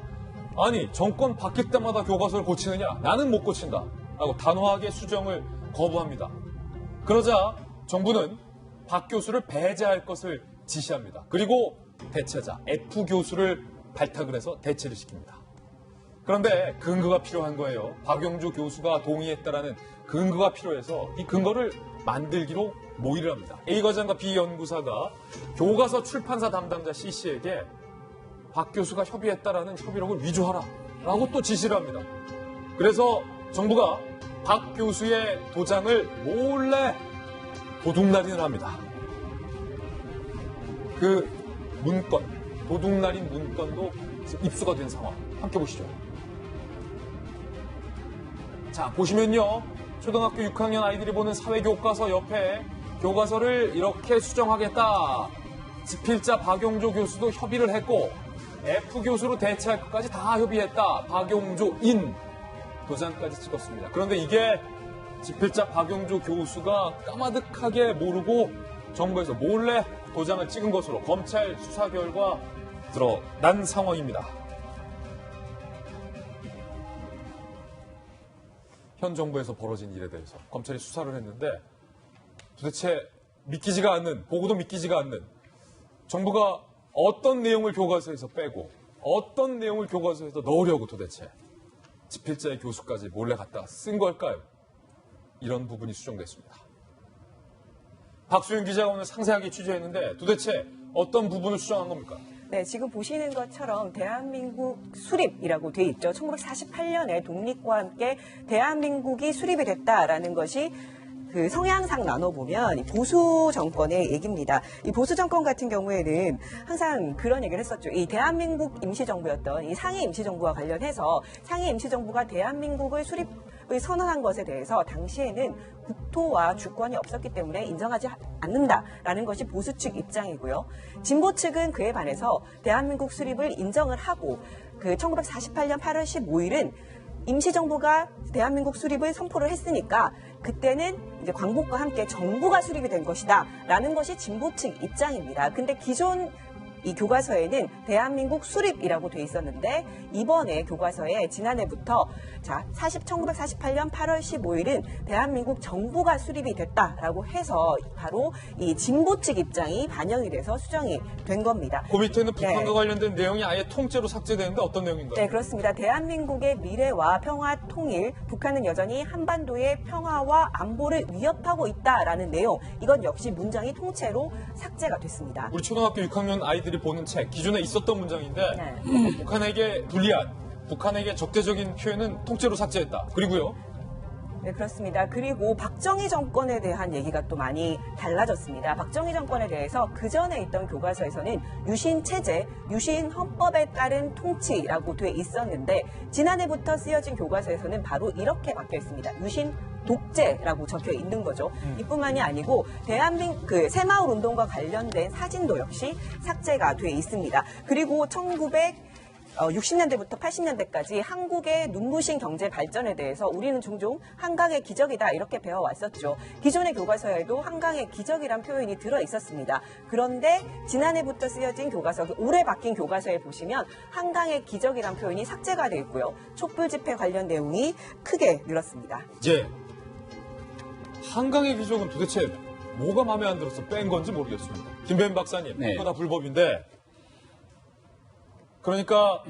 아니 정권 바뀔 때마다 교과서를 고치느냐? 나는 못 고친다 라고 단호하게 수정을 거부합니다. 그러자 정부는 박 교수를 배제할 것을 지시합니다. 그리고 대체자 F 교수를 발탁을 해서 대체를 시킵니다. 그런데 근거가 필요한 거예요. 박용조 교수가 동의했다라는 근거가 필요해서 이 근거를 만들기로 모의를 합니다. A 과장과 B 연구사가 교과서 출판사 담당자 C씨에게 박 교수가 협의했다라는 협의록을 위조하라 라고 또 지시를 합니다. 그래서 정부가 박 교수의 도장을 몰래 도둑날인을 합니다. 그 문건, 도둑날인 문건도 입수가 된 상황. 함께 보시죠. 자, 보시면요. 초등학교 6학년 아이들이 보는 사회교과서 옆에 교과서를 이렇게 수정하겠다. 지필자 박용조 교수도 협의를 했고 F 교수로 대체할 것까지 다 협의했다. 박용조 인 도장까지 찍었습니다. 그런데 이게 집필자 박용조 교수가 까마득하게 모르고 정부에서 몰래 도장을 찍은 것으로 검찰 수사 결과 드러난 상황입니다. 현 정부에서 벌어진 일에 대해서 검찰이 수사를 했는데 도대체 믿기지가 않는, 보고도 믿기지가 않는 정부가 어떤 내용을 교과서에서 빼고 어떤 내용을 교과서에서 넣으려고 도대체 집필자의 교수까지 몰래 갖다 쓴 걸까요? 이런 부분이 수정됐습니다. 박수윤 기자가 오늘 상세하게 취재했는데 도대체 어떤 부분을 수정한 겁니까? 네, 지금 보시는 것처럼 대한민국 수립이라고 돼 있죠. 1948년에 독립과 함께 대한민국이 수립이 됐다라는 것이 그 성향상 나눠보면 이 보수 정권의 얘기입니다. 이 보수 정권 같은 경우에는 항상 그런 얘기를 했었죠. 이 대한민국 임시정부였던 이 상해 임시정부와 관련해서 상해 임시정부가 대한민국을 수립을 선언한 것에 대해서 당시에는 국토와 주권이 없었기 때문에 인정하지 않는다라는 것이 보수 측 입장이고요. 진보 측은 그에 반해서 대한민국 수립을 인정을 하고 그 1948년 8월 15일은 임시정부가 대한민국 수립을 선포를 했으니까 그때는 이제 광복과 함께 정부가 수립이 된 것이다 라는 것이 진보 측 입장입니다. 근데 기존 이 교과서에는 대한민국 수립이라고 돼 있었는데 이번에 교과서에 지난해부터 1948년 8월 15일은 대한민국 정부가 수립이 됐다라고 해서 바로 이 진보 측 입장이 반영이 돼서 수정이 된 겁니다. 그 밑에는 북한과 관련된 내용이 아예 통째로 삭제되는데 어떤 내용인가요? 네, 그렇습니다. 대한민국의 미래와 평화 통일, 북한은 여전히 한반도의 평화와 안보를 위협하고 있다라는 내용, 이건 역시 문장이 통째로 삭제가 됐습니다. 우리 초등학교 6학년 아이들이 보는 책, 기존에 있었던 문장인데 네. 북한에게 불리한, 북한에게 적대적인 표현은 통째로 삭제했다. 그리고요. 네, 그렇습니다. 그리고 박정희 정권에 대한 얘기가 또 많이 달라졌습니다. 박정희 정권에 대해서 그전에 있던 교과서에서는 유신체제, 유신헌법에 따른 통치라고 돼 있었는데 지난해부터 쓰여진 교과서에서는 바로 이렇게 바뀌어 있습니다. 유신 독재라고 적혀 있는 거죠. 이뿐만이 아니고 대한민국 그 새마을 운동과 관련된 사진도 역시 삭제가 돼 있습니다. 그리고 1960년대부터 80년대까지 한국의 눈부신 경제 발전에 대해서 우리는 종종 한강의 기적이다 이렇게 배워왔었죠. 기존의 교과서에도 한강의 기적이란 표현이 들어 있었습니다. 그런데 지난해부터 쓰여진 교과서, 올해 바뀐 교과서에 보시면 한강의 기적이란 표현이 삭제가 되어 있고요. 촛불 집회 관련 내용이 크게 늘었습니다. 이제 한강의 기적은 도대체 뭐가 마음에 안 들어서 뺀 건지 모르겠습니다. 김배인 박사님, 네. 그거 다 불법인데 그러니까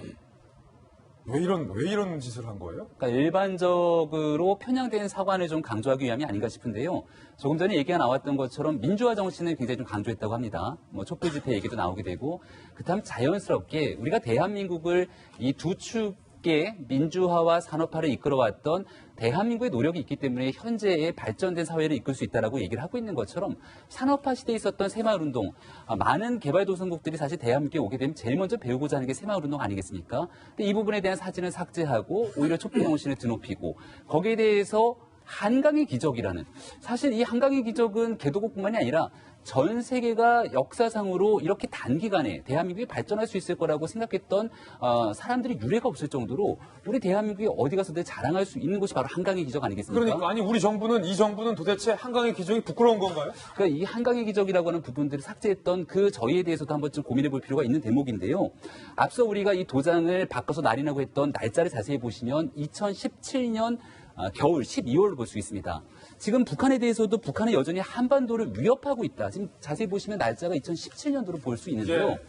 왜 이런 짓을 한 거예요? 그러니까 일반적으로 편향된 사관을 좀 강조하기 위함이 아닌가 싶은데요. 조금 전에 얘기가 나왔던 것처럼 민주화 정신을 굉장히 좀 강조했다고 합니다. 뭐 촛불 집회 얘기도 나오게 되고 그렇다면 자연스럽게 우리가 대한민국을 이 두 축의 민주화와 산업화를 이끌어왔던 대한민국의 노력이 있기 때문에 현재의 발전된 사회를 이끌 수 있다라고 얘기를 하고 있는 것처럼 산업화 시대에 있었던 새마을운동, 많은 개발도상국들이 사실 대한민국에 오게 되면 제일 먼저 배우고자 하는 게 새마을운동 아니겠습니까? 근데 이 부분에 대한 사진을 삭제하고 오히려 촛불 정신을 드높이고 거기에 대해서 한강의 기적이라는, 사실 이 한강의 기적은 개도국뿐만이 아니라 전 세계가 역사상으로 이렇게 단기간에 대한민국이 발전할 수 있을 거라고 생각했던 사람들이 유례가 없을 정도로 우리 대한민국이 어디 가서든 자랑할 수 있는 곳이 바로 한강의 기적 아니겠습니까? 그러니까 아니 우리 정부는, 이 정부는 도대체 한강의 기적이 부끄러운 건가요? 그러니까 이 한강의 기적이라고 하는 부분들을 삭제했던 그 저희에 대해서도 한 번쯤 고민해 볼 필요가 있는 대목인데요. 앞서 우리가 이 도장을 바꿔서 날인하고 했던 날짜를 자세히 보시면 2017년 겨울 12월을 볼 수 있습니다. 지금 북한에 대해서도 북한은 여전히 한반도를 위협하고 있다. 지금 자세히 보시면 날짜가 2017년도로 볼 수 있는데요. 예.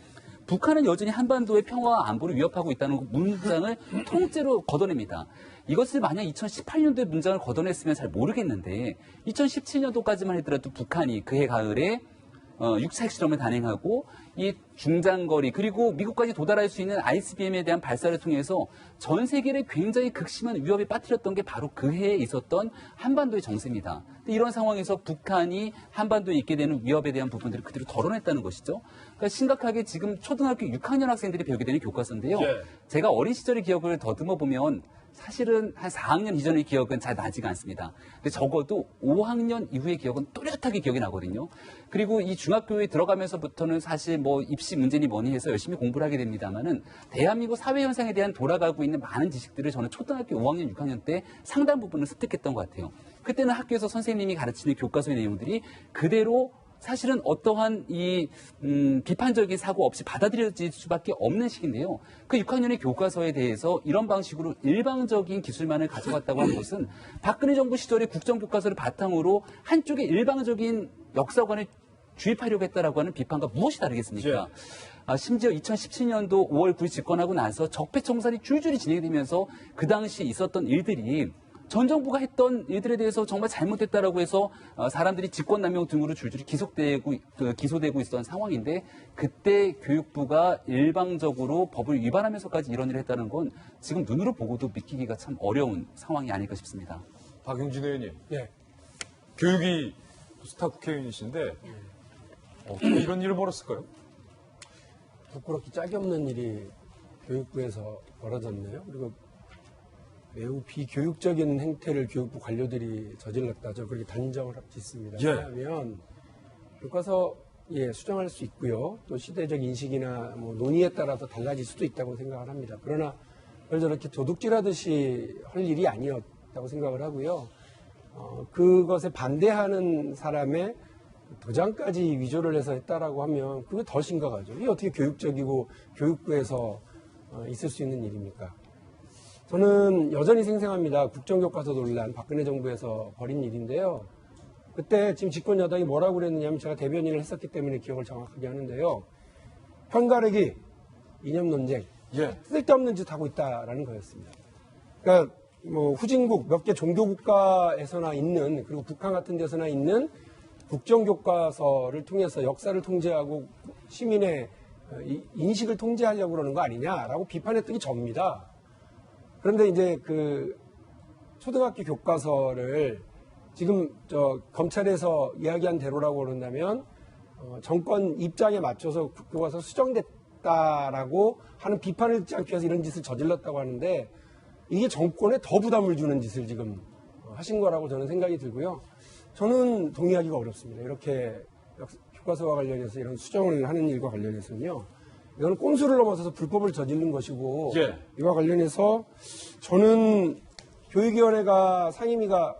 북한은 여전히 한반도의 평화와 안보를 위협하고 있다는 문장을 통째로 걷어냅니다. 이것을 만약 2018년도에 문장을 걷어냈으면 잘 모르겠는데 2017년도까지만 하더라도 북한이 그해 가을에 6차 핵실험을 단행하고 이 중장거리 그리고 미국까지 도달할 수 있는 ICBM에 대한 발사를 통해서 전 세계를 굉장히 극심한 위협에 빠뜨렸던 게 바로 그 해에 있었던 한반도의 정세입니다. 근데 이런 상황에서 북한이 한반도에 있게 되는 위협에 대한 부분들을 그대로 덜어냈다는 것이죠. 그러니까 심각하게 지금 초등학교 6학년 학생들이 배우게 되는 교과서인데요. 예. 제가 어린 시절의 기억을 더듬어 보면 사실은 한 4학년 이전의 기억은 잘 나지가 않습니다. 근데 적어도 5학년 이후의 기억은 또렷하게 기억이 나거든요. 그리고 이 중학교에 들어가면서부터는 사실 뭐 입시 문제니 뭐니 해서 열심히 공부를 하게 됩니다만은 대한민국 사회 현상에 대한 돌아가고 있는 많은 지식들을 저는 초등학교 5학년, 6학년 때 상당 부분을 습득했던 것 같아요. 그때는 학교에서 선생님이 가르치는 교과서의 내용들이 그대로 사실은 어떠한 이 비판적인 사고 없이 받아들여질 수밖에 없는 시기인데요. 그 6학년의 교과서에 대해서 이런 방식으로 일방적인 기술만을 가져갔다고 하는 것은 박근혜 정부 시절의 국정교과서를 바탕으로 한쪽의 일방적인 역사관을 주입하려고 했다라고 하는 비판과 무엇이 다르겠습니까? 심지어 2017년도 5월 9일 집권하고 나서 적폐청산이 줄줄이 진행되면서 그 당시 있었던 일들이 전 정부가 했던 일들에 대해서 정말 잘못됐다라고 해서 사람들이 직권남용 등으로 줄줄이 기소되고 있었던 상황인데 그때 교육부가 일방적으로 법을 위반하면서까지 이런 일을 했다는 건 지금 눈으로 보고도 믿기기가 참 어려운 상황이 아닐까 싶습니다. 박용진 의원님. 네. 교육이 스타 국회의원이신데 어떻게 이런 일을 벌였을까요? 부끄럽기 짝이 없는 일이 교육부에서 벌어졌네요. 그리고 매우 비교육적인 행태를 교육부 관료들이 저질렀다죠. 그렇게 단정을 할 수 있습니다. 예. 왜냐하면 교과서 수정할 수 있고요. 또 시대적 인식이나 뭐 논의에 따라서 달라질 수도 있다고 생각을 합니다. 그러나 그걸 저렇게 도둑질하듯이 할 일이 아니었다고 생각을 하고요. 그것에 반대하는 사람의 도장까지 위조를 해서 했다라고 하면 그게 더 심각하죠. 이게 어떻게 교육적이고 교육부에서 있을 수 있는 일입니까? 저는 여전히 생생합니다. 국정교과서 논란, 박근혜 정부에서 벌인 일인데요. 그때 지금 집권 여당이 뭐라고 그랬느냐면 제가 대변인을 했었기 때문에 기억을 정확하게 하는데요. 편가르기, 이념 논쟁, 쓸데없는 짓 하고 있다라는 거였습니다. 그러니까 뭐 후진국 몇 개 종교 국가에서나 있는 그리고 북한 같은 데서나 있는 국정교과서를 통해서 역사를 통제하고 시민의 인식을 통제하려고 그러는 거 아니냐라고 비판했던 게 접니다. 그런데 이제 그 초등학교 교과서를 지금 검찰에서 이야기한 대로라고 그런다면 정권 입장에 맞춰서 교과서 수정됐다라고 하는 비판을 듣지 않기 위해서 이런 짓을 저질렀다고 하는데 이게 정권에 더 부담을 주는 짓을 지금 하신 거라고 저는 생각이 들고요. 저는 동의하기가 어렵습니다. 이렇게 교과서와 관련해서 이런 수정을 하는 일과 관련해서는요. 이거는 꼼수를 넘어서서 불법을 저지른 것이고 이와 관련해서 저는 교육위원회가 상임위가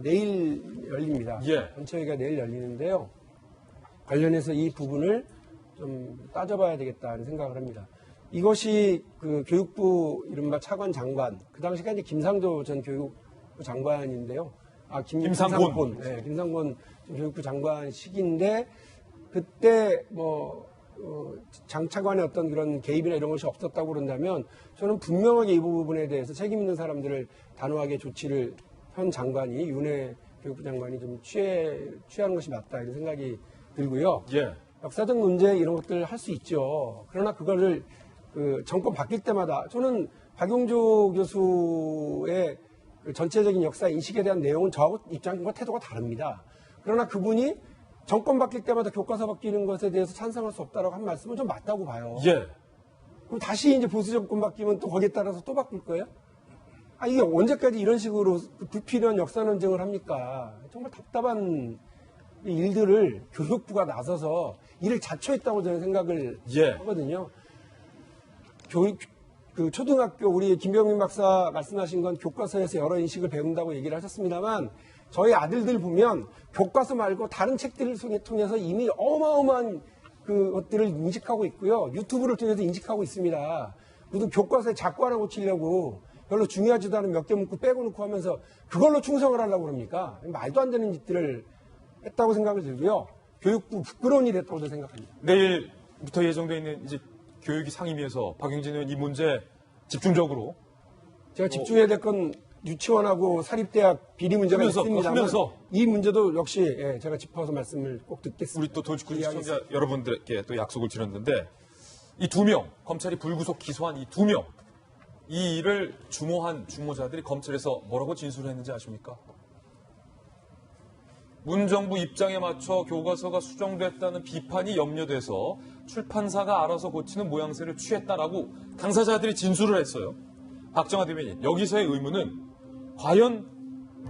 내일 열립니다. 전체회가 내일 열리는데요. 관련해서 이 부분을 좀 따져봐야 되겠다는 생각을 합니다. 이것이 그 교육부 이른바 차관 장관, 그 당시가 이제 김상조 전 교육부 장관인데요. 김상곤. 네, 김상곤 교육부 장관 시기인데 그때 장차관의 어떤 그런 개입이나 이런 것이 없었다고 그런다면 저는 분명하게 이 부분에 대해서 책임 있는 사람들을 단호하게 조치를 현 장관이 윤해 교육부 장관이 좀 취하는 것이 맞다 이런 생각이 들고요. 역사적 논쟁 이런 것들 할 수 있죠. 그러나 그거를 그 정권 바뀔 때마다 저는 박용조 교수의 그 전체적인 역사 인식에 대한 내용은 저하고 입장과 태도가 다릅니다. 그러나 그분이 정권 바뀔 때마다 교과서 바뀌는 것에 대해서 찬성할 수 없다라고 한 말씀은 좀 맞다고 봐요. 그럼 다시 이제 보수 정권 바뀌면 또 거기에 따라서 또 바꿀 거예요? 이게 언제까지 이런 식으로 불필요한 역사 논쟁을 합니까? 정말 답답한 일들을 교육부가 나서서 일을 자초했다고 저는 생각을 하거든요. 그 초등학교 우리 김병민 박사 말씀하신 건 교과서에서 여러 인식을 배운다고 얘기를 하셨습니다만 저희 아들들 보면 교과서 말고 다른 책들을 통해서 이미 어마어마한 그것들을 인식하고 있고요. 유튜브를 통해서 인식하고 있습니다. 무슨 교과서에 자꾸 하나 고치려고 별로 중요하지도 않은 몇 개 문구 빼고 놓고 하면서 그걸로 충성을 하려고 그럽니까? 말도 안 되는 짓들을 했다고 생각을 들고요. 교육부 부끄러운 일이 했다고 생각합니다. 내일부터 예정되어 있는 이제 교육위 상임위에서 박용진 의원 이 문제 집중적으로 제가 집중해야 될 건 유치원하고 사립대학 비리 문제가 있습니다만 이 문제도 역시 제가 짚어서 말씀을 꼭 듣겠습니다. 우리 또 도지구 시청자 여러분들께 또 약속을 드렸는데 이 2명 검찰이 불구속 기소한 이 2명 이 일을 주모한 주모자들이 검찰에서 뭐라고 진술했는지 아십니까? 문정부 입장에 맞춰 교과서가 수정됐다는 비판이 염려돼서 출판사가 알아서 고치는 모양새를 취했다라고 당사자들이 진술을 했어요. 박정화 대변인, 여기서의 의문은 과연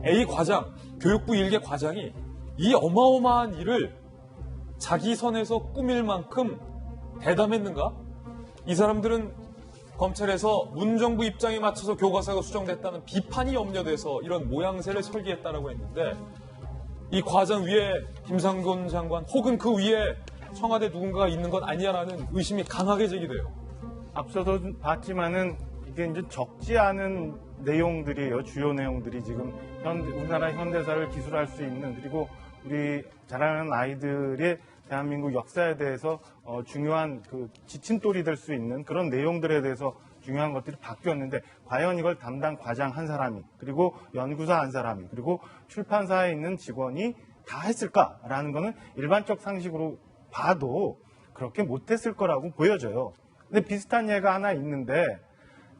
A 과장, 교육부 일개 과장이 이 어마어마한 일을 자기 선에서 꾸밀 만큼 대담했는가? 이 사람들은 검찰에서 문정부 입장에 맞춰서 교과서가 수정됐다는 비판이 염려돼서 이런 모양새를 설계했다라고 했는데, 이 과장 위에 김상곤 장관 혹은 그 위에 청와대 누군가가 있는 것 아니냐라는 의심이 강하게 제기돼요. 앞서도 봤지만은 이게 이제 적지 않은 내용들이에요. 주요 내용들이 지금 우리나라 현대사를 기술할 수 있는, 그리고 우리 자라는 아이들의 대한민국 역사에 대해서 중요한 그 지침돌이 될 수 있는 그런 내용들에 대해서 중요한 것들이 바뀌었는데, 과연 이걸 담당 과장 한 사람이, 그리고 연구사 한 사람이, 그리고 출판사에 있는 직원이 다 했을까라는 거는 일반적 상식으로 봐도 그렇게 못했을 거라고 보여져요. 근데 비슷한 예가 하나 있는데,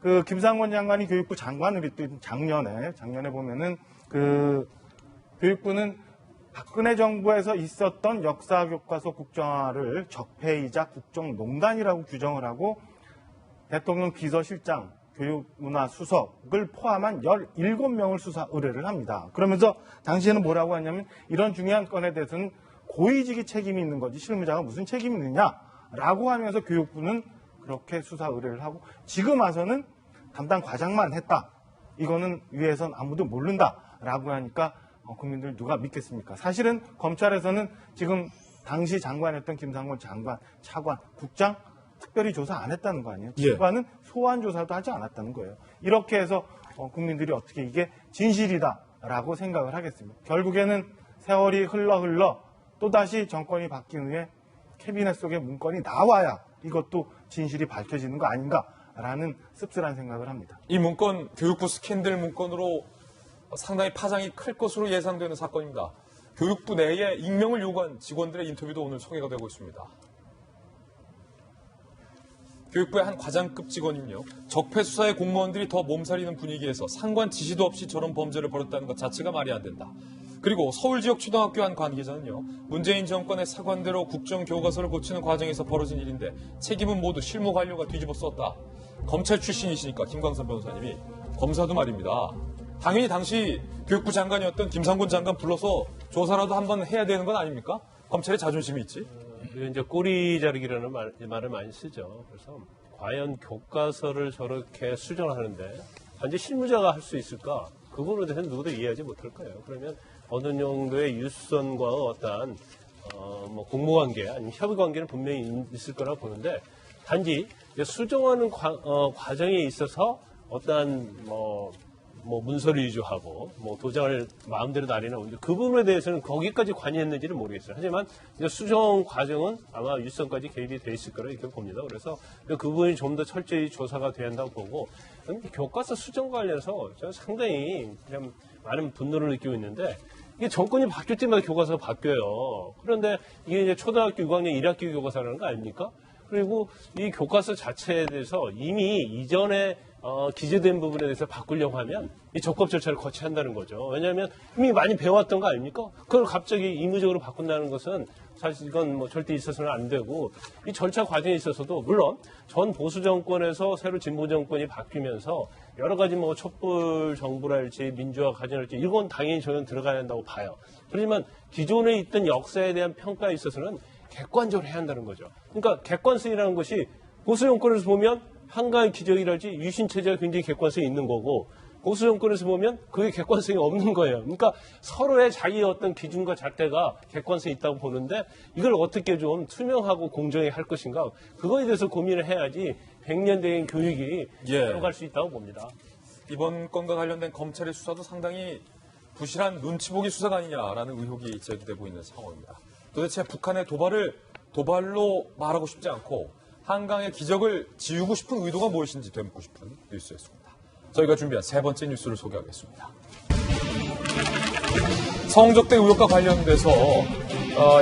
그 김상곤 장관이 교육부 장관을 했던 작년에 보면은 그 교육부는 박근혜 정부에서 있었던 역사교과서 국정화를 적폐이자 국정농단이라고 규정을 하고, 대통령 비서실장, 교육문화수석을 포함한 17명을 수사 의뢰를 합니다. 그러면서 당시에는 뭐라고 하냐면, 이런 중요한 건에 대해서는 고위직이 책임이 있는 거지 실무자가 무슨 책임이 있느냐라고 하면서 교육부는 그렇게 수사 의뢰를 하고, 지금 와서는 담당 과장만 했다. 이거는 위에선 아무도 모른다라고 하니까 국민들 누가 믿겠습니까? 사실은 검찰에서는 지금 당시 장관이었던 김상곤 장관, 차관, 국장 특별히 조사 안 했다는 거 아니에요? 차관은 소환 조사도 하지 않았다는 거예요. 이렇게 해서 국민들이 어떻게 이게 진실이다라고 생각을 하겠습니까? 결국에는 세월이 흘러 또다시 정권이 바뀐 후에 캐비넷 속의 문건이 나와야 이것도 진실이 밝혀지는 거 아닌가라는 씁쓸한 생각을 합니다. 이 문건, 교육부 스캔들 문건으로 상당히 파장이 클 것으로 예상되는 사건입니다. 교육부 내에 익명을 요구한 직원들의 인터뷰도 오늘 소개가 되고 있습니다. 교육부의 한 과장급 직원은요, 적폐 수사의 공무원들이 더 몸살이는 분위기에서 상관 지시도 없이 저런 범죄를 벌였다는 것 자체가 말이 안 된다. 그리고 서울 지역 초등학교 한 관계자는요, 문재인 정권의 사관대로 국정교과서를 고치는 과정에서 벌어진 일인데 책임은 모두 실무 관료가 뒤집어 썼다. 검찰 출신이시니까 김광선 변호사님이, 검사도 말입니다. 당연히 당시 교육부 장관이었던 김상곤 장관 불러서 조사라도 한번 해야 되는 건 아닙니까? 검찰의 자존심이 있지. 이제 꼬리 자르기라는 말을 많이 쓰죠. 그래서 과연 교과서를 저렇게 수정하는데 단지 실무자가 할 수 있을까? 그 부분에 대해서는 누구도 이해하지 못할 거예요. 그러면 어느 정도의 유수선과 어떤 뭐 공모관계 아니면 협의관계는 분명히 있을 거라고 보는데, 단지 수정하는 과정에 있어서 어떤 뭐 문서를 위조하고 뭐 도장을 마음대로 날리는 그 부분에 대해서는 거기까지 관여했는지는 모르겠어요. 하지만 이제 수정 과정은 아마 유수선까지 개입이 돼 있을 거라 이렇게 봅니다. 그래서 그 부분이 좀 더 철저히 조사가 돼야 한다고 보고, 교과서 수정 관련해서 저는 상당히 그냥 많은 분노를 느끼고 있는데, 이게 정권이 바뀔 때마다 교과서가 바뀌어요. 그런데 이게 이제 초등학교 6학년 1학기 교과서라는 거 아닙니까? 그리고 이 교과서 자체에 대해서 이미 이전에 기재된 부분에 대해서 바꾸려고 하면 이 적법 절차를 거쳐야 한다는 거죠. 왜냐하면 이미 많이 배웠던 거 아닙니까? 그걸 갑자기 의무적으로 바꾼다는 것은 사실 이건 뭐 절대 있어서는 안 되고, 이 절차 과정에 있어서도 물론 전 보수 정권에서 새로 진보 정권이 바뀌면서 여러 가지 뭐 촛불 정부랄지 민주화 과정할지 이건 당연히 저는 들어가야 한다고 봐요. 그렇지만 기존에 있던 역사에 대한 평가에 있어서는 객관적으로 해야 한다는 거죠. 그러니까 객관성이라는 것이 보수 정권에서 보면 한가위 기적이랄지 유신체제가 굉장히 객관성이 있는 거고, 보수 정권에서 보면 그게 객관성이 없는 거예요. 그러니까 서로의 자기의 어떤 기준과 잣대가 객관성이 있다고 보는데, 이걸 어떻게 좀 투명하고 공정하게 할 것인가, 그거에 대해서 고민을 해야지 100년 된 교육이 들어갈 수 있다고 봅니다. 이번 건과 관련된 검찰의 수사도 상당히 부실한 눈치보기 수사가 아니냐라는 의혹이 제기되고 있는 상황입니다. 도대체 북한의 도발로 말하고 싶지 않고 한강의 기적을 지우고 싶은 의도가 무엇인지 되묻고 싶은 뉴스였습니다. 저희가 준비한 세 번째 뉴스를 소개하겠습니다. 성적대 의혹과 관련돼서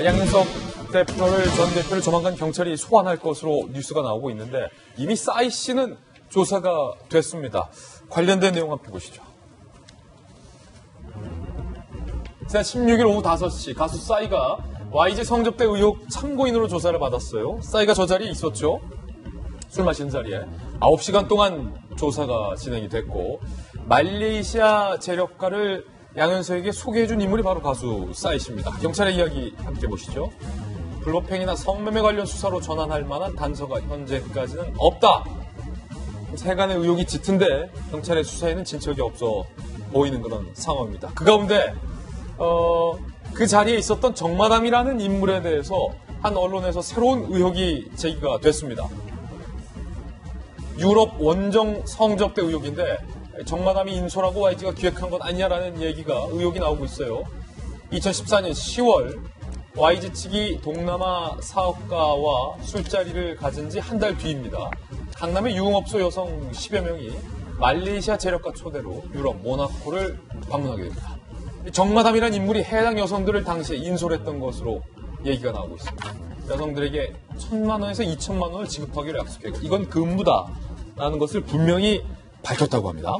양윤석 전 대표를 조만간 경찰이 소환할 것으로 뉴스가 나오고 있는데, 이미 싸이 씨는 조사가 됐습니다. 관련된 내용 한번 보시죠. 지난 16일 오후 5시 가수 싸이가 YG 성접대 의혹 참고인으로 조사를 받았어요. 싸이가 저 자리에 있었죠. 술 마시는 자리에. 9시간 동안 조사가 진행이 됐고 말레이시아 재력가를 양현석에게 소개해준 인물이 바로 가수 싸이 씨입니다. 경찰의 이야기 함께 보시죠. 불법행위나 성매매 관련 수사로 전환할 만한 단서가 현재까지는 없다. 세간의 의혹이 짙은데 경찰의 수사에는 진척이 없어 보이는 그런 상황입니다. 그 가운데 그 자리에 있었던 정마담이라는 인물에 대해서 한 언론에서 새로운 의혹이 제기가 됐습니다. 유럽 원정 성접대 의혹인데 정마담이 인솔하고 YG가 기획한 건 아니냐라는 얘기가 의혹이 나오고 있어요. 2014년 10월 YG 측이 동남아 사업가와 술자리를 가진 지 한 달 뒤입니다. 강남의 유흥업소 여성 10여 명이 말레이시아 재력가 초대로 유럽 모나코를 방문하게 됩니다. 정마담이라는 인물이 해당 여성들을 당시에 인솔했던 것으로 얘기가 나오고 있습니다. 여성들에게 1,000만 원에서 2,000만 원을 지급하기로 약속했고 이건 근무다라는 것을 분명히 밝혔다고 합니다.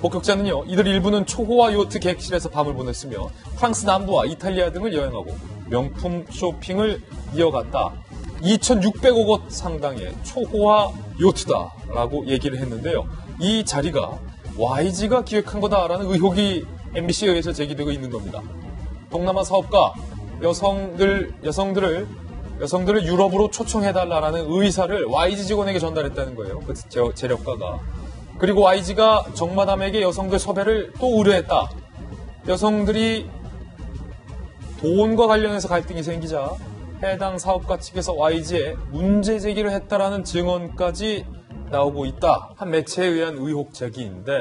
목격자는요, 이들 일부는 초호화 요트 객실에서 밤을 보냈으며 프랑스 남부와 이탈리아 등을 여행하고 명품 쇼핑을 이어갔다. 2,600억 원 상당의 초호화 요트다라고 얘기를 했는데요. 이 자리가 YG가 기획한 거다라는 의혹이 MBC에 의해서 제기되고 있는 겁니다. 동남아 사업가 여성들을 유럽으로 초청해달라는 의사를 YG 직원에게 전달했다는 거예요. 그 재력가가. 그리고 YG가 정마담에게 여성들 섭외를 또 의뢰했다. 여성들이 돈과 관련해서 갈등이 생기자 해당 사업가 측에서 YG에 문제 제기를 했다라는 증언까지 나오고 있다. 한 매체에 의한 의혹 제기인데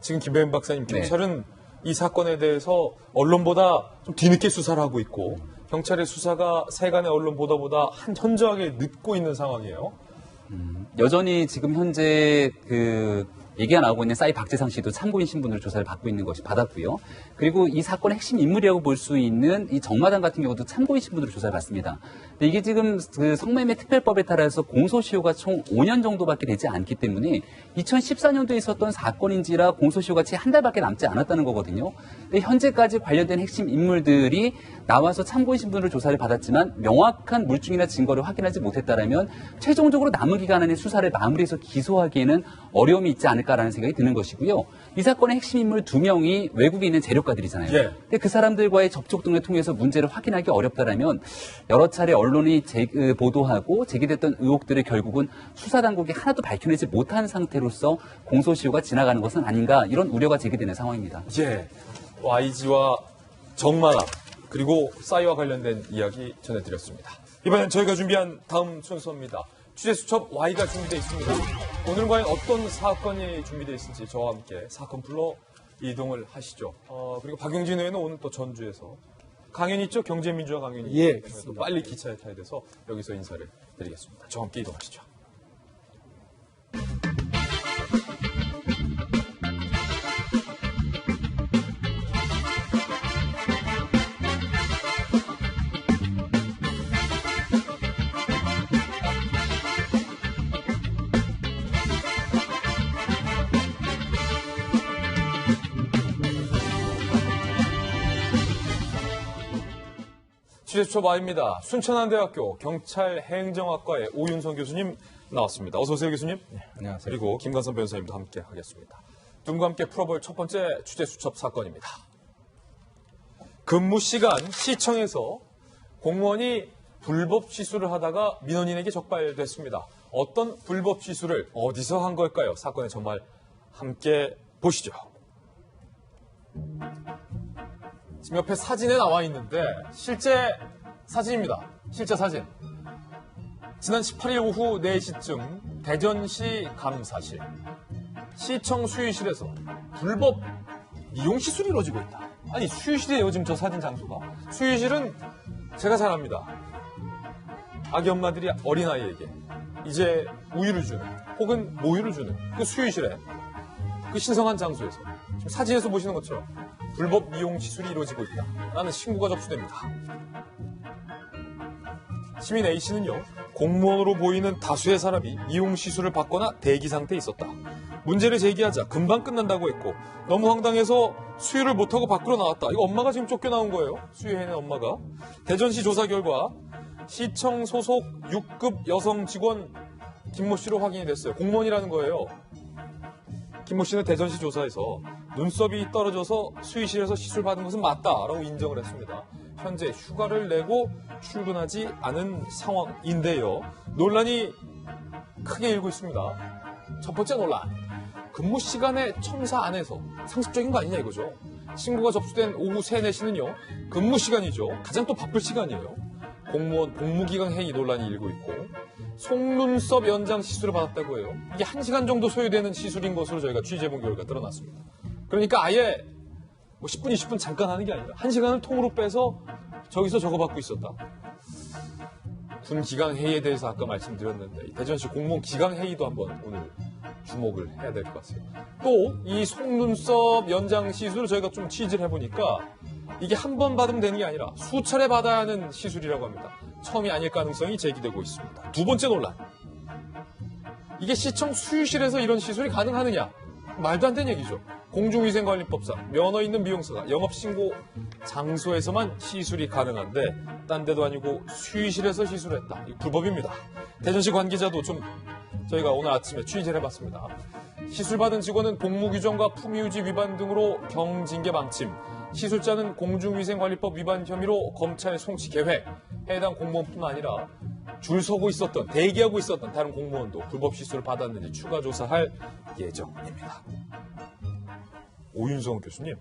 지금 김배은 박사님, 경찰은 이 사건에 대해서 언론보다 좀 뒤늦게 수사를 하고 있고 경찰의 수사가 세간의 언론 보도보다 현저하게 늦고 있는 상황이에요. 여전히 지금 현재 얘기가 나오고 있는 싸이 박재상 씨도 참고인 신분으로 조사를 받고 있는 것이 받았고요. 그리고 이 사건의 핵심 인물이라고 볼 수 있는 이 정마담 같은 경우도 참고인 신분으로 조사를 받습니다. 근데 이게 지금 그 성매매 특별법에 따라서 공소시효가 총 5년 정도밖에 되지 않기 때문에 2014년도에 있었던 사건인지라 공소시효가 채 한 달밖에 남지 않았다는 거거든요. 근데 현재까지 관련된 핵심 인물들이 나와서 참고인 신분으로 조사를 받았지만 명확한 물증이나 증거를 확인하지 못했다라면 최종적으로 남은 기간 안에 수사를 마무리해서 기소하기에는 어려움이 있지 않을까라는 생각이 드는 것이고요. 이 사건의 핵심 인물 2명이 외국에 있는 재력가들이잖아요. 근데 그 사람들과의 접촉 등을 통해서 문제를 확인하기 어렵다라면 여러 차례 언론이 보도하고 제기됐던 의혹들을 결국은 수사당국이 하나도 밝혀내지 못한 상태로서 공소시효가 지나가는 것은 아닌가 이런 우려가 제기되는 상황입니다. YG와 정마담 그리고 싸이와 관련된 이야기 전해드렸습니다. 이번엔 저희가 준비한 다음 순서입니다. 취재수첩 Y가 준비되어 있습니다. 오늘은 과연 어떤 사건이 준비되어 있을지 저와 함께 사건 풀러 이동을 하시죠. 그리고 박용진 의원은 오늘 또 전주에서 강연이 있죠? 경제민주화 강연이. 또 빨리 기차에 타야 돼서 여기서 인사를 드리겠습니다. 저와 함께 이동하시죠. 취재수첩 Y입니다. 순천한대학교 경찰행정학과의 오윤성 교수님 나왔습니다. 어서 오세요, 교수님. 안녕하세요. 그리고 김관선 변호사님도 함께 하겠습니다. 두 분과 함께 풀어볼 첫 번째 취재수첩 사건입니다. 근무 시간 시청에서 공무원이 불법 시술을 하다가 민원인에게 적발됐습니다. 어떤 불법 시술을 어디서 한 걸까요? 사건의 전말 함께 보시죠. 지금 옆에 사진에 나와 있는데 실제 사진입니다. 실제 사진. 지난 18일 오후 4시쯤 대전시 감사실 시청 수의실에서 불법 미용시술이 이루어지고 있다. 아니 수의실이에요 지금 저 사진 장소가. 수의실은 제가 잘 압니다. 아기 엄마들이 어린아이에게 이제 우유를 주는 혹은 모유를 주는 그 수의실에 그 신성한 장소에서 지금 사진에서 보시는 것처럼 불법 미용 시술이 이루어지고 있다. 라는 신고가 접수됩니다. 시민 A씨는요. 공무원으로 보이는 다수의 사람이 미용 시술을 받거나 대기 상태에 있었다. 문제를 제기하자 금방 끝난다고 했고 너무 황당해서 수유를 못하고 밖으로 나왔다. 이거 엄마가 지금 쫓겨나온 거예요. 수유해낸 엄마가. 대전시 조사 결과 시청 소속 6급 여성 직원 김모 씨로 확인이 됐어요. 공무원이라는 거예요. 김모 씨는 대전시 조사에서 눈썹이 떨어져서 수의실에서 시술 받은 것은 맞다라고 인정을 했습니다. 현재 휴가를 내고 출근하지 않은 상황인데요. 논란이 크게 일고 있습니다. 첫 번째 논란. 근무 시간에 첨사 안 해서 상습적인 거 아니냐 이거죠. 신고가 접수된 오후 3, 4시는요. 근무 시간이죠. 가장 또 바쁠 시간이에요. 공무원 복무기강 회의 논란이 일고 있고 속눈썹 연장 시술을 받았다고 해요. 이게 1시간 정도 소요되는 시술인 것으로 저희가 취재해본 결과 드러났습니다. 그러니까 아예 뭐 10분, 20분 잠깐 하는 게 아니라 1시간을 통으로 빼서 저기서 저거 받고 있었다. 군 기강 회의에 대해서 아까 말씀드렸는데 대전시 공무원 기강 회의도 한번 오늘 주목을 해야 될 것 같습니다. 또 이 속눈썹 연장 시술을 저희가 좀 취재를 해보니까 이게 한 번 받으면 되는 게 아니라 수차례 받아야 하는 시술이라고 합니다. 처음이 아닐 가능성이 제기되고 있습니다. 두 번째 논란. 이게 시청 수유실에서 이런 시술이 가능하느냐? 말도 안 되는 얘기죠. 공중위생관리법상 면허 있는 미용사가 영업신고 장소에서만 시술이 가능한데 딴 데도 아니고 수유실에서 시술했다. 이거 불법입니다. 대전시 관계자도 좀 저희가 오늘 아침에 취재를 해봤습니다. 시술받은 직원은 복무규정과 품위유지 위반 등으로 경징계 방침, 시술자는 공중위생관리법 위반 혐의로 검찰 송치 계획, 해당 공무원뿐만 아니라 줄 서고 있었던, 대기하고 있었던 다른 공무원도 불법 시술을 받았는지 추가 조사할 예정입니다. 오윤성 교수님,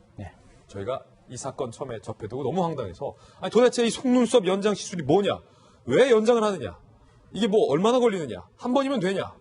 저희가 이 사건 처음에 접해두고 너무 황당해서 아니 도대체 이 속눈썹 연장 시술이 뭐냐? 왜 연장을 하느냐? 이게 뭐 얼마나 걸리느냐? 한 번이면 되냐?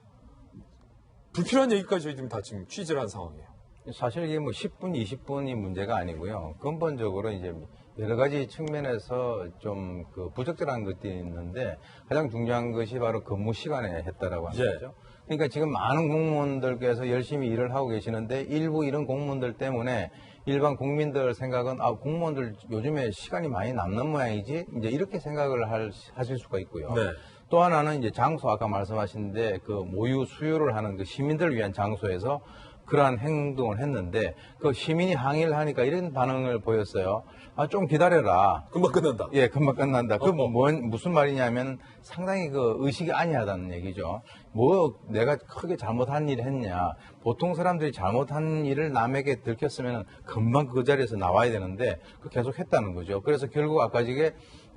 불필요한 얘기까지 저희 다 지금 취재를 한 상황이에요. 사실 이게 뭐 10분, 20분이 문제가 아니고요. 근본적으로 이제 여러 가지 측면에서 좀 그 부적절한 것들이 있는데 가장 중요한 것이 바로 근무 시간에 했다라고 하는 거죠. 그러니까 지금 많은 공무원들께서 열심히 일을 하고 계시는데 일부 이런 공무원들 때문에 일반 국민들 생각은 아 공무원들 요즘에 시간이 많이 남는 모양이지 이제 이렇게 생각을 하실 수가 있고요. 네. 또 하나는 이제 장소 아까 말씀하신데 그 모유 수유를 하는 그 시민들을 위한 장소에서 그러한 행동을 했는데 그 시민이 항의를 하니까 이런 반응을 보였어요. 아, 좀 기다려라. 금방 끝난다. 예, 금방 끝난다. 그 무슨 말이냐면 상당히 그 의식이 아니하다는 얘기죠. 뭐 내가 크게 잘못한 일을 했냐. 보통 사람들이 잘못한 일을 남에게 들켰으면 금방 그 자리에서 나와야 되는데 그 계속 했다는 거죠. 그래서 결국 아까 지게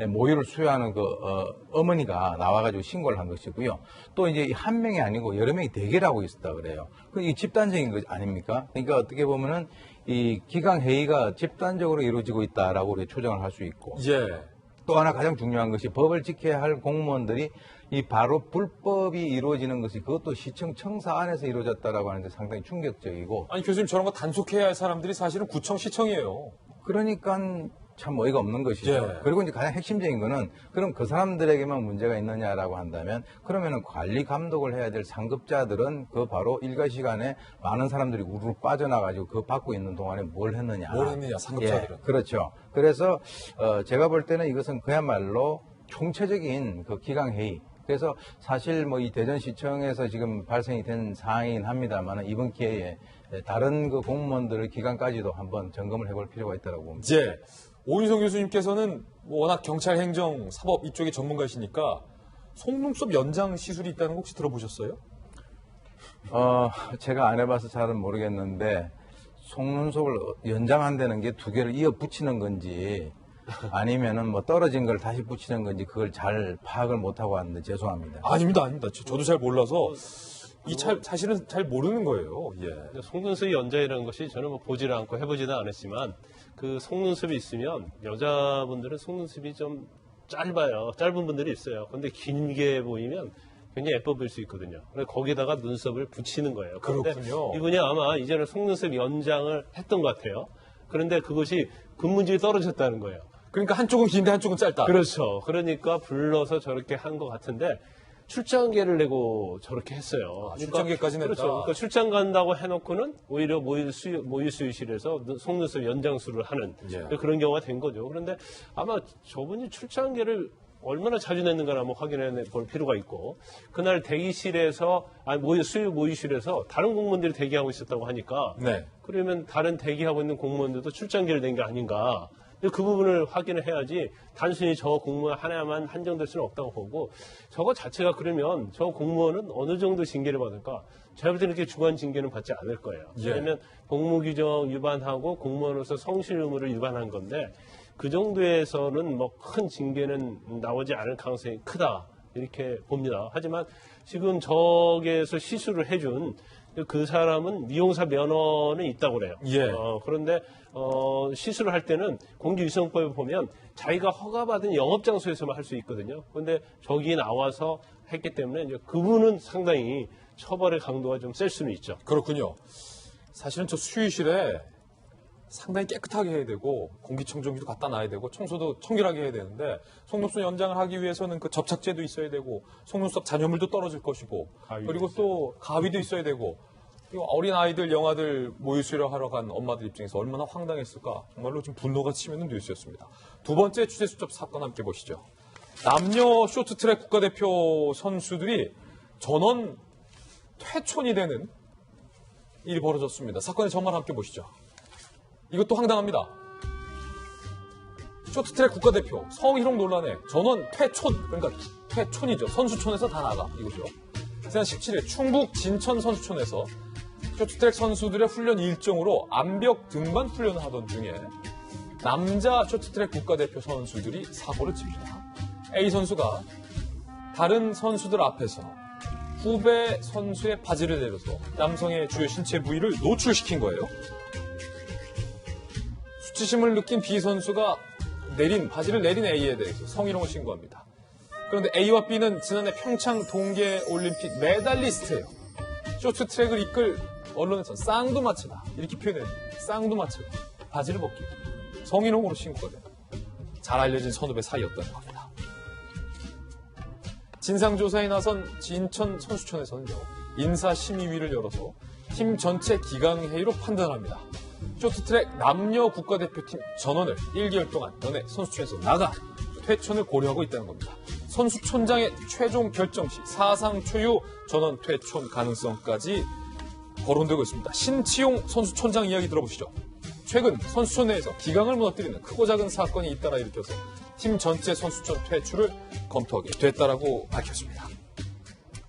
모유를 수유하는 그 어머니가 나와가지고 신고를 한 것이고요. 또 이제 한 명이 아니고 여러 명이 대기를 하고 있었다 그래요. 이 집단적인 것 아닙니까? 그러니까 어떻게 보면은 이 기강 회의가 집단적으로 이루어지고 있다라고 우리가 추정을 할 수 있고. 예. 또 하나 가장 중요한 것이 법을 지켜야 할 공무원들이 이 바로 불법이 이루어지는 것이 그것도 시청 청사 안에서 이루어졌다라고 하는데 상당히 충격적이고. 아니 교수님 저런 거 단속해야 할 사람들이 사실은 구청 시청이에요. 그러니까 참 어이가 없는 것이죠. 예. 그리고 이제 가장 핵심적인 거는 그럼 그 사람들에게만 문제가 있느냐라고 한다면 그러면은 관리 감독을 해야 될 상급자들은 그 바로 일과 시간에 많은 사람들이 우르르 빠져나가지고 그 받고 있는 동안에 뭘 했느냐. 상급자들은. 예, 그렇죠. 그래서 제가 볼 때는 이것은 그야말로 총체적인 그 기강회의. 그래서 사실 뭐 이 대전시청에서 지금 발생이 된 사항이긴 합니다만 이번 기회에 다른 그 공무원들의 기간까지도 한번 점검을 해볼 필요가 있다고 봅니다. 예. 오윤성 교수님께서는 워낙 경찰 행정 사법 이쪽의 전문가이시니까 속눈썹 연장 시술이 있다는 거 혹시 들어보셨어요? 제가 안 해봐서 잘은 모르겠는데 속눈썹을 연장한다는 게 두 개를 이어 붙이는 건지 아니면은 뭐 떨어진 걸 다시 붙이는 건지 그걸 잘 파악을 못하고 왔는데 죄송합니다. 아닙니다. 저도 잘 몰라서 사실은 잘 모르는 거예요. 예. 속눈썹 연장이라는 것이 저는 뭐 보지를 않고 해보지도 않았지만 그 속눈썹이 있으면 여자분들은 속눈썹이 좀 짧아요. 짧은 분들이 있어요. 근데 길게 보이면 굉장히 예뻐 보일 수 있거든요. 그래서 거기다가 눈썹을 붙이는 거예요. 그렇군요. 이분이 아마 이제는 속눈썹 연장을 했던 것 같아요. 그런데 그것이 근무질이 떨어졌다는 거예요. 그러니까 한쪽은 긴데 한쪽은 짧다. 그렇죠. 그러니까 불러서 저렇게 한 것 같은데 출장계를 내고 저렇게 했어요. 출장계까지 냈다. 그렇죠. 그러니까 출장 간다고 해놓고는 오히려 모유 수유실에서 속눈썹 연장술을 하는 그런 경우가 된 거죠. 그런데 아마 저분이 출장계를 얼마나 자주 냈는가를 한번 확인해 볼 필요가 있고 그날 대기실에서 모유실에서 다른 공무원들이 대기하고 있었다고 하니까 그러면 다른 대기하고 있는 공무원들도 출장계를 낸 게 아닌가 그 부분을 확인을 해야지 단순히 저 공무원 하나만 한정될 수는 없다고 보고 저거 자체가 그러면 저 공무원은 어느 정도 징계를 받을까? 제가 볼 때는 이렇게 중한 징계는 받지 않을 거예요. 예. 왜냐하면 복무규정 위반하고 공무원으로서 성실 의무를 위반한 건데 그 정도에서는 뭐 큰 징계는 나오지 않을 가능성이 크다 이렇게 봅니다. 하지만 지금 저기에서 시술을 해준 그 사람은 미용사 면허는 있다고 그래요. 예. 그런데 시술을 할 때는 공직위생법에 보면 자기가 허가받은 영업장소에서만 할 수 있거든요. 그런데 저기 나와서 했기 때문에 이제 그분은 상당히 처벌의 강도가 좀 셀 수는 있죠. 그렇군요. 사실은 저 수의실에 상당히 깨끗하게 해야 되고 공기청정기도 갖다 놔야 되고 청소도 청결하게 해야 되는데 속눈썹 연장을 하기 위해서는 그 접착제도 있어야 되고 속눈썹 잔여물도 떨어질 것이고 그리고 또 가위도 있어야 되고 그리고 어린 아이들 영아들 모유 수료하러 간 엄마들 입장에서 얼마나 황당했을까 정말로 좀 분노가 치미는 뉴스였습니다. 두 번째 취재 수첩 사건 함께 보시죠. 남녀 쇼트트랙 국가대표 선수들이 전원 퇴촌이 되는 일이 벌어졌습니다. 사건의 전말 함께 보시죠. 이것도 황당합니다. 쇼트트랙 국가대표 성희롱 논란에 전원 퇴촌, 그러니까 퇴촌이죠. 선수촌에서 다 나가 이거죠. 지난 17일 충북 진천 선수촌에서 쇼트트랙 선수들의 훈련 일정으로 암벽 등반 훈련을 하던 중에 남자 쇼트트랙 국가대표 선수들이 사고를 칩니다. A 선수가 다른 선수들 앞에서 후배 선수의 바지를 내려서 남성의 주요 신체 부위를 노출시킨 거예요. 수치심을 느낀 B 선수가 바지를 내린 A에 대해서 성희롱을 신고합니다. 그런데 A와 B는 지난해 평창 동계올림픽 메달리스트예요. 쇼트트랙을 이끌 언론에서는 쌍두마차다 이렇게 표현해요. 쌍두마차가 바지를 벗기 성희롱으로 신고가 돼요. 잘 알려진 선후배 사이였다는 겁니다. 진상조사에 나선 진천 선수촌에서는요. 인사심의위를 열어서 팀 전체 기강회의로 판단합니다. 쇼트트랙 남녀 국가대표팀 전원을 1개월 동안 연애 선수촌에서 나가 퇴촌을 고려하고 있다는 겁니다. 선수촌장의 최종 결정 시 사상 초유 전원 퇴촌 가능성까지 거론되고 있습니다. 신치용 선수촌장 이야기 들어보시죠. 최근 선수촌 내에서 기강을 무너뜨리는 크고 작은 사건이 잇따라 일으켜서 팀 전체 선수촌 퇴출을 검토하게 됐다라고 밝혔습니다.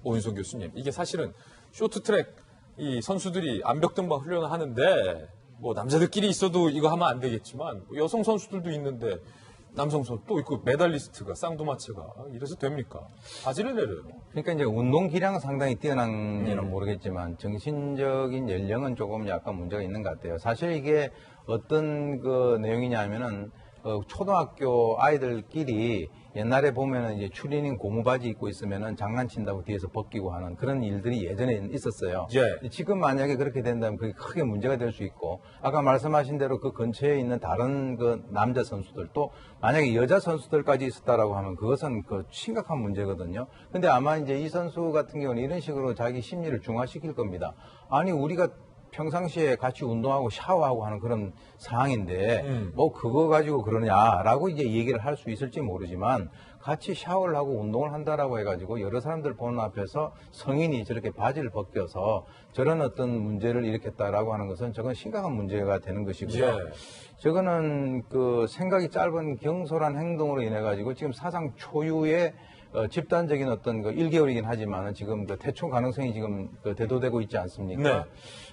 오윤성 교수님, 이게 사실은 쇼트트랙 이 선수들이 암벽 등반 훈련을 하는데 뭐 남자들끼리 있어도 이거 하면 안 되겠지만 여성 선수들도 있는데 남성 선수 또 있고 메달리스트가 쌍두마차가 이래서 됩니까? 바지를 내려요. 그러니까 이제 운동 기량은 상당히 뛰어난지는 모르겠지만 정신적인 연령은 조금 약간 문제가 있는 것 같아요. 사실 이게 어떤 그 내용이냐면은 초등학교 아이들끼리 옛날에 보면은 이제 추리닝 고무바지 입고 있으면은 장난친다고 뒤에서 벗기고 하는 그런 일들이 예전에 있었어요. 예. 지금 만약에 그렇게 된다면 그게 크게 문제가 될 수 있고 아까 말씀하신 대로 그 근처에 있는 다른 그 남자 선수들 또 만약에 여자 선수들까지 있었다라고 하면 그것은 그 심각한 문제거든요. 근데 아마 이제 이 선수 같은 경우는 이런 식으로 자기 심리를 중화시킬 겁니다. 아니 우리가 평상시에 같이 운동하고 샤워하고 하는 그런 상황인데 뭐 그거 가지고 그러냐라고 이제 얘기를 할 수 있을지 모르지만 같이 샤워를 하고 운동을 한다라고 해가지고 여러 사람들 보는 앞에서 성인이 저렇게 바지를 벗겨서 저런 어떤 문제를 일으켰다라고 하는 것은 저건 심각한 문제가 되는 것이고요. 예. 저거는 그 생각이 짧은 경솔한 행동으로 인해 가지고 지금 사상 초유의 집단적인 어떤 그 1개월이긴 하지만 지금 그 퇴촌 가능성이 지금 그 대두되고 있지 않습니까? 네.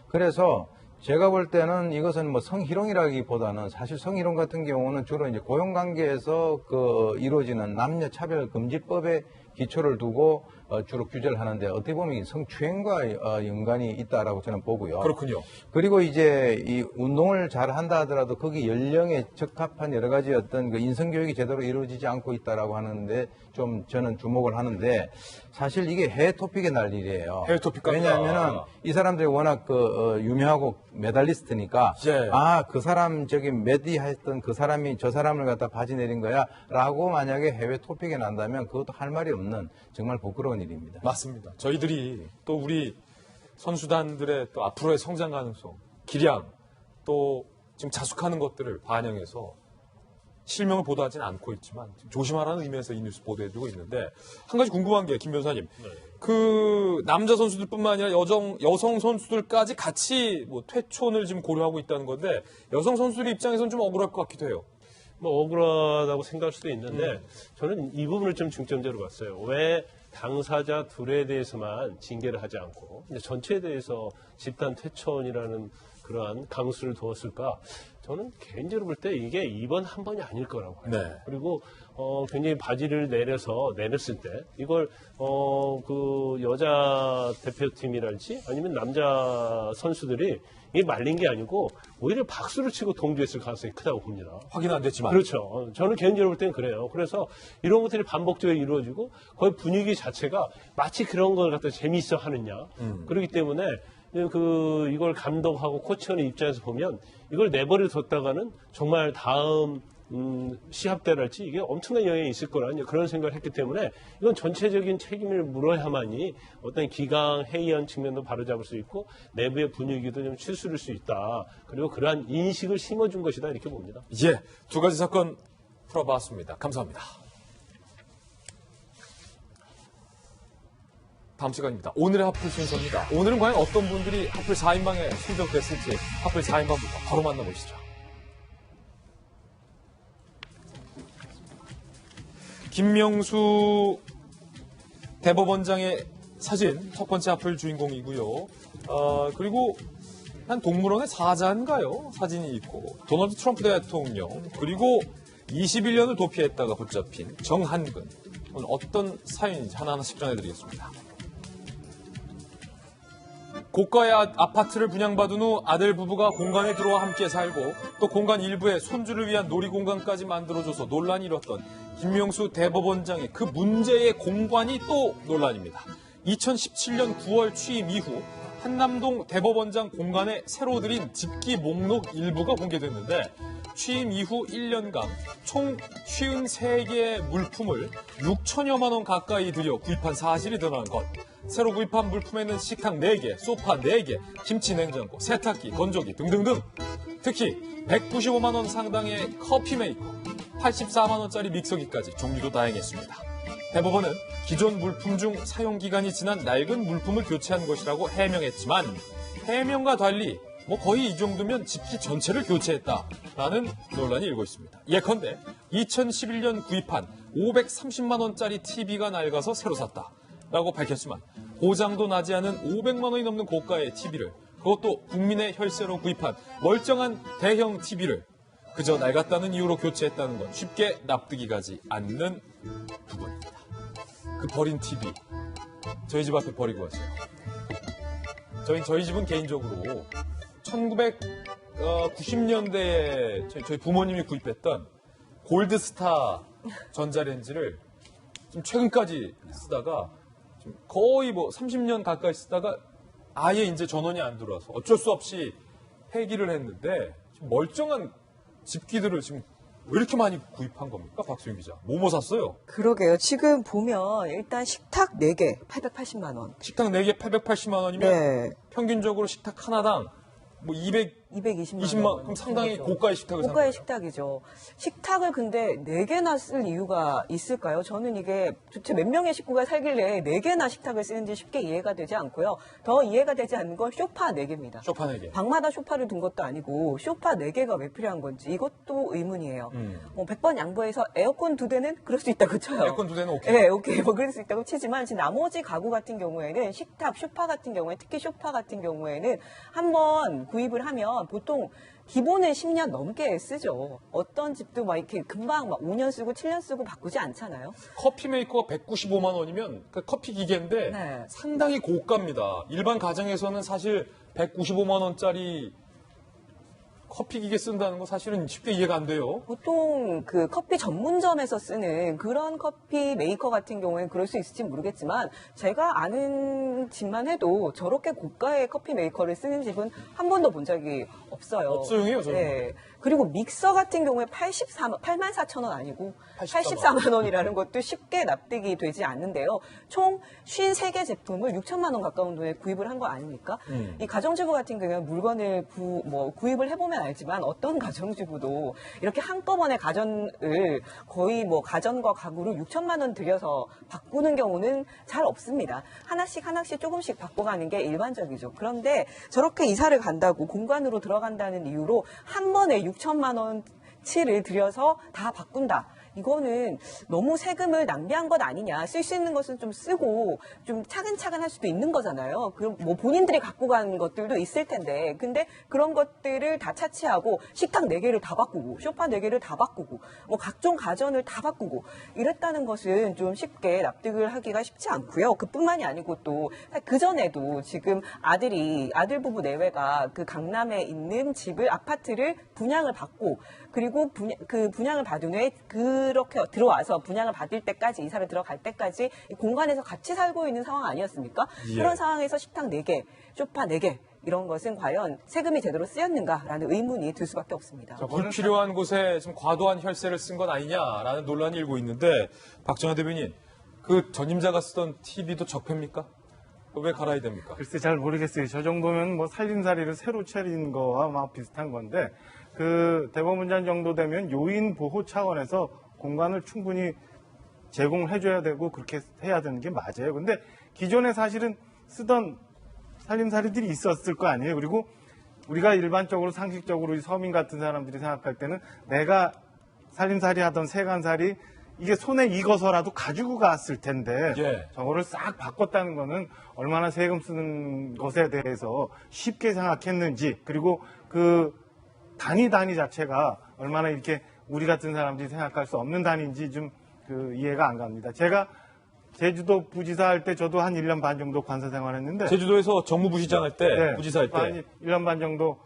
그래서 제가 볼 때는 이것은 뭐 성희롱이라기보다는 사실 성희롱 같은 경우는 주로 이제 고용관계에서 그 이루어지는 남녀차별금지법에 기초를 두고 주로 규제를 하는데 어떻게 보면 성추행과 연관이 있다라고 저는 보고요. 그렇군요. 그리고 이제 이 운동을 잘 한다 하더라도 거기 연령에 적합한 여러 가지 어떤 그 인성교육이 제대로 이루어지지 않고 있다라고 하는데 좀 저는 주목을 하는데 사실 이게 해외 토픽에 날 일이에요. 해외 토픽 같다. 왜냐하면은 이 사람들이 워낙 그 유명하고 메달리스트니까 예. 아, 그 사람 저기 메디 했던 그 사람이 저 사람을 갖다 바지 내린 거야 라고 만약에 해외 토픽에 난다면 그것도 할 말이 없는 정말 부끄러운 일입니다. 맞습니다. 저희들이 또 우리 선수단들의 또 앞으로의 성장 가능성, 기량, 또 지금 자숙하는 것들을 반영해서 실명을 보도하지는 않고 있지만 조심하라는 의미에서 이 뉴스 보도해주고 있는데 한 가지 궁금한 게 김 변호사님, 그 남자 선수들뿐만 아니라 여성 선수들까지 같이 뭐 퇴촌을 지금 고려하고 있다는 건데 여성 선수들 입장에서는 좀 억울할 것 같기도 해요. 뭐 억울하다고 생각할 수도 있는데 저는 이 부분을 좀 중점적으로 봤어요. 왜 당사자 둘에 대해서만 징계를 하지 않고 이제 전체에 대해서 집단 퇴천이라는 그러한 강수를 두었을까? 저는 개인적으로 볼 때 이게 이번 한 번이 아닐 거라고 해요. 네. 그리고 굉장히 바지를 내렸을 때 이걸 그 여자 대표팀이랄지 아니면 남자 선수들이 이게 말린 게 아니고 오히려 박수를 치고 동조했을 가능성이 크다고 봅니다. 확인 안 됐지만. 그렇죠. 저는 개인적으로 볼 때는 그래요. 그래서 이런 것들이 반복적으로 이루어지고 거의 분위기 자체가 마치 그런 걸 갖다 재미있어 하느냐. 그렇기 때문에 이걸 감독하고 코치하는 입장에서 보면 이걸 내버려 뒀다가는 정말 다음 시합 때랄지 이게 엄청난 영향이 있을 거라는 그런 생각을 했기 때문에 이건 전체적인 책임을 물어야만이 어떤 기강 회의한 측면도 바로잡을 수 있고 내부의 분위기도 좀 추스릴 수 있다. 그리고 그러한 인식을 심어준 것이다 이렇게 봅니다. 예, 두 가지 사건 풀어봤습니다. 감사합니다. 다음 시간입니다. 오늘의 하플 순서입니다. 오늘은 과연 어떤 분들이 하플 4인방에 선정됐을지 하플 4인방부터 바로 만나보시죠. 김명수 대법원장의 사진 첫 번째 하플 주인공이고요. 그리고 한 동물원의 사자인가요? 사진이 있고 도널드 트럼프 대통령 그리고 21년을 도피했다가 붙잡힌 정한근 오늘 어떤 사연인지 하나하나씩 전해드리겠습니다. 고가의 아파트를 분양받은 후 아들 부부가 공간에 들어와 함께 살고 또 공간 일부에 손주를 위한 놀이공간까지 만들어줘서 논란이 일었던 김명수 대법원장의 그 문제의 공간이 또 논란입니다. 2017년 9월 취임 이후 한남동 대법원장 공간에 새로 들인 집기 목록 일부가 공개됐는데 취임 이후 1년간 총 53개의 물품을 6천여만 원 가까이 들여 구입한 사실이 드러난 것. 새로 구입한 물품에는 식탁 4개, 소파 4개, 김치 냉장고, 세탁기, 건조기 등등등. 특히 195만 원 상당의 커피 메이커, 84만 원짜리 믹서기까지 종류도 다양했습니다. 대법원은 기존 물품 중 사용기간이 지난 낡은 물품을 교체한 것이라고 해명했지만 해명과 달리 거의 이 정도면 집기 전체를 교체했다라는 논란이 일고 있습니다. 예컨대 2011년 구입한 530만 원짜리 TV가 낡아서 새로 샀다라고 밝혔지만 고장도 나지 않은 500만 원이 넘는 고가의 TV를 그것도 국민의 혈세로 구입한 멀쩡한 대형 TV를 그저 낡았다는 이유로 교체했다는 건 쉽게 납득이 가지 않는 부분입니다. 그 버린 TV 저희 집 앞에 버리고 왔어요. 저희 집은 개인적으로 1990년대에 저희 부모님이 구입했던 골드스타 전자레인지를 좀 최근까지 쓰다가 좀 거의 30년 가까이 쓰다가 아예 이제 전원이 안 들어와서 어쩔 수 없이 폐기를 했는데 지금 멀쩡한 집기들을 지금 왜 이렇게 많이 구입한 겁니까? 박수영 기자. 뭐 샀어요? 그러게요. 지금 보면 일단 식탁 4개 880만 원. 식탁 4개 880만 원이면 네. 평균적으로 식탁 하나당 220만 원. 그럼 상당히 그렇죠. 고가의 식탁을 고가의 식탁이죠. 식탁을 근데 4개나 쓸 이유가 있을까요? 저는 이게 도대체 몇 명의 식구가 살길래 4개나 식탁을 쓰는지 쉽게 이해가 되지 않고요. 더 이해가 되지 않는 건 소파 4개입니다. 소파 4개. 방마다 소파를 둔 것도 아니고 소파 4개가 왜 필요한 건지 이것도 의문이에요. 100번 양보해서 에어컨 2대는 그럴 수 있다고 쳐요. 에어컨 2대는 오케이. 네, 오케이. 그럴 수 있다고 치지만 나머지 가구 같은 경우에는 식탁, 소파 같은 경우에 특히 소파 같은 경우에는 한번 구입을 하면 보통 기본은 10년 넘게 쓰죠. 어떤 집도 이렇게 금방 5년 쓰고 7년 쓰고 바꾸지 않잖아요. 커피 메이커가 195만 원이면 그 커피 기계인데 네. 상당히 고가입니다. 일반 가정에서는 사실 195만 원짜리 커피 기계 쓴다는 거 사실은 쉽게 이해가 안 돼요. 보통 그 커피 전문점에서 쓰는 그런 커피 메이커 같은 경우에는 그럴 수 있을지 모르겠지만 제가 아는 집만 해도 저렇게 고가의 커피 메이커를 쓰는 집은 한 번도 본 적이 없어요. 없어요, 저는. 네. 그리고 믹서 같은 경우에 84,000원 아니고 84만 원이라는 것도 쉽게 납득이 되지 않는데요. 총 53개 제품을 6천만 원 가까운 돈에 구입을 한 거 아닙니까? 이 가정주부 같은 경우는 물건을 구입을 해보면 알지만 어떤 가정주부도 이렇게 한꺼번에 가전을 거의 가전과 가구를 6천만 원 들여서 바꾸는 경우는 잘 없습니다. 하나씩 조금씩 바꿔가는 게 일반적이죠. 그런데 저렇게 이사를 간다고 공간으로 들어간다는 이유로 한 번에 6천만 원 배치를 들여서 다 바꾼다. 이거는 너무 세금을 낭비한 것 아니냐. 쓸 수 있는 것은 좀 쓰고 좀 차근차근 할 수도 있는 거잖아요. 그럼 뭐 본인들이 갖고 가는 것들도 있을 텐데. 근데 그런 것들을 다 차치하고 식탁 4개를 다 바꾸고 소파 4개를 다 바꾸고 뭐 각종 가전을 다 바꾸고 이랬다는 것은 좀 쉽게 납득을 하기가 쉽지 않고요. 그뿐만이 아니고 또 그전에도 지금 아들 부부 내외가 그 강남에 있는 집을 아파트를 분양을 받고 그리고 그 분양을 받은 후에 그렇게 들어와서 분양을 받을 때까지 이사를 들어갈 때까지 이 공간에서 같이 살고 있는 상황 아니었습니까? 예. 그런 상황에서 식탁 4개, 소파 4개 이런 것은 과연 세금이 제대로 쓰였는가라는 의문이 들 수밖에 없습니다. 불필요한 곳에 좀 과도한 혈세를 쓴 건 아니냐라는 논란이 일고 있는데 박정하 대변인 그 전임자가 쓰던 TV도 적폐입니까? 왜 갈아야 됩니까? 글쎄 잘 모르겠어요. 저 정도면 뭐 살림살이를 새로 차린 거와 막 비슷한 건데 그 대법원장 정도 되면 요인 보호 차원에서 공간을 충분히 제공을 해줘야 되고 그렇게 해야 되는 게 맞아요. 근데 기존에 사실은 쓰던 살림살이들이 있었을 거 아니에요. 그리고 우리가 일반적으로 상식적으로 서민 같은 사람들이 생각할 때는 내가 살림살이 하던 세간살이 이게 손에 익어서라도 가지고 갔을 텐데 예. 저거를 싹 바꿨다는 거는 얼마나 세금 쓰는 것에 대해서 쉽게 생각했는지 그리고 그 단위 자체가 얼마나 이렇게 우리 같은 사람들이 생각할 수 없는 단위인지 좀 그 이해가 안 갑니다. 제가 제주도 부지사 할 때 저도 한 1년 반 정도 관사 생활했는데 제주도에서 정무부시장 할 때, 네, 부지사 할 때. 한 1년 반 정도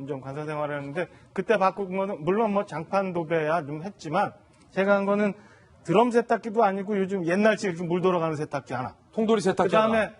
좀 관사 생활했는데 그때 바꾼 거는 물론 뭐 장판 도배야 좀 했지만 제가 한 거는 드럼 세탁기도 아니고 요즘 옛날식 물 돌아가는 세탁기 하나. 통돌이 세탁기 그다음에 하나.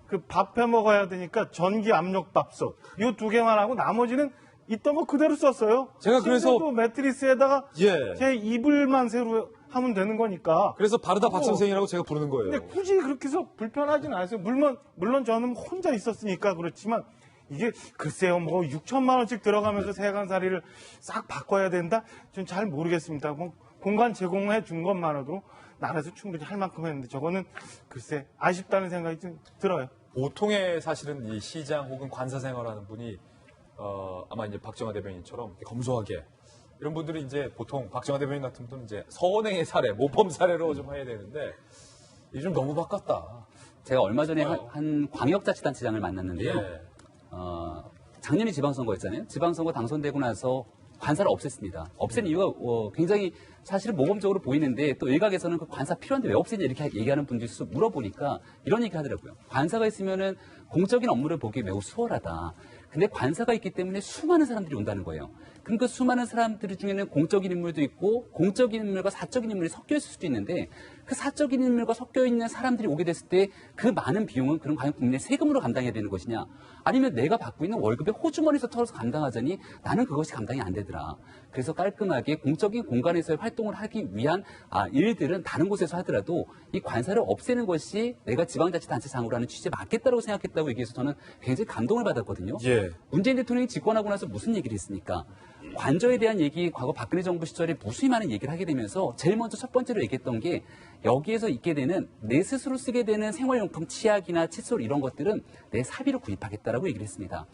그 밥 해 먹어야 되니까 전기 압력 밥솥. 이 2개만 하고 나머지는 있던 거 그대로 썼어요. 제가 그래서 매트리스에다가 예. 제 이불만 새로 하면 되는 거니까. 그래서 바르다 박 선생이라고 제가 부르는 거예요. 근데 굳이 그렇게 해서 불편하진 않았어요. 물론 저는 혼자 있었으니까 그렇지만 이게 글쎄요 뭐 6천만 원씩 들어가면서 세간살이를 싹 바꿔야 된다? 전 잘 모르겠습니다. 뭐 공간 제공해 준 것만으로도 나라에서 충분히 할 만큼 했는데 저거는 글쎄 아쉽다는 생각이 좀 들어요. 보통의 사실은 이 시장 혹은 관사 생활하는 분이 아마 이제 박정하 대변인처럼 검소하게 이런 분들이 이제 보통 박정하 대변인 같은 분은 이제 선행의 사례, 모범 사례로 좀 해야 되는데 이게 좀 너무 바꿨다. 제가 얼마 전에 한 광역자치단체장을 만났는데요. 예. 작년에 지방선거였잖아요. 지방선거 당선되고 나서 관사를 없앴습니다. 없앤 이유가 굉장히 사실은 모범적으로 보이는데 또 일각에서는 그 관사 필요한데 왜 없애냐 이렇게 얘기하는 분들이 물어보니까 이런 얘기 하더라고요. 관사가 있으면은 공적인 업무를 보기 매우 수월하다. 근데 관사가 있기 때문에 수많은 사람들이 온다는 거예요. 그럼 그 수많은 사람들 중에는 공적인 인물도 있고 공적인 인물과 사적인 인물이 섞여 있을 수도 있는데 그 사적인 인물과 섞여 있는 사람들이 오게 됐을 때 그 많은 비용은 그럼 과연 국민의 세금으로 감당해야 되는 것이냐 아니면 내가 받고 있는 월급의 호주머니에서 털어서 감당하자니 나는 그것이 감당이 안 되더라. 그래서 깔끔하게 공적인 공간에서의 활동을 하기 위한 일들은 다른 곳에서 하더라도 이 관사를 없애는 것이 내가 지방자치단체장으로 하는 취지에 맞겠다고 생각했다고 얘기해서 저는 굉장히 감동을 받았거든요. 예. 문재인 대통령이 집권하고 나서 무슨 얘기를 했습니까? 관저에 대한 얘기, 과거 박근혜 정부 시절에 무수히 많은 얘기를 하게 되면서 제일 먼저 첫 번째로 얘기했던 게 여기에서 있게 되는 내 스스로 쓰게 되는 생활용품, 치약이나 칫솔 이런 것들은 내 사비로 구입하겠다라고 얘기를 했습니다.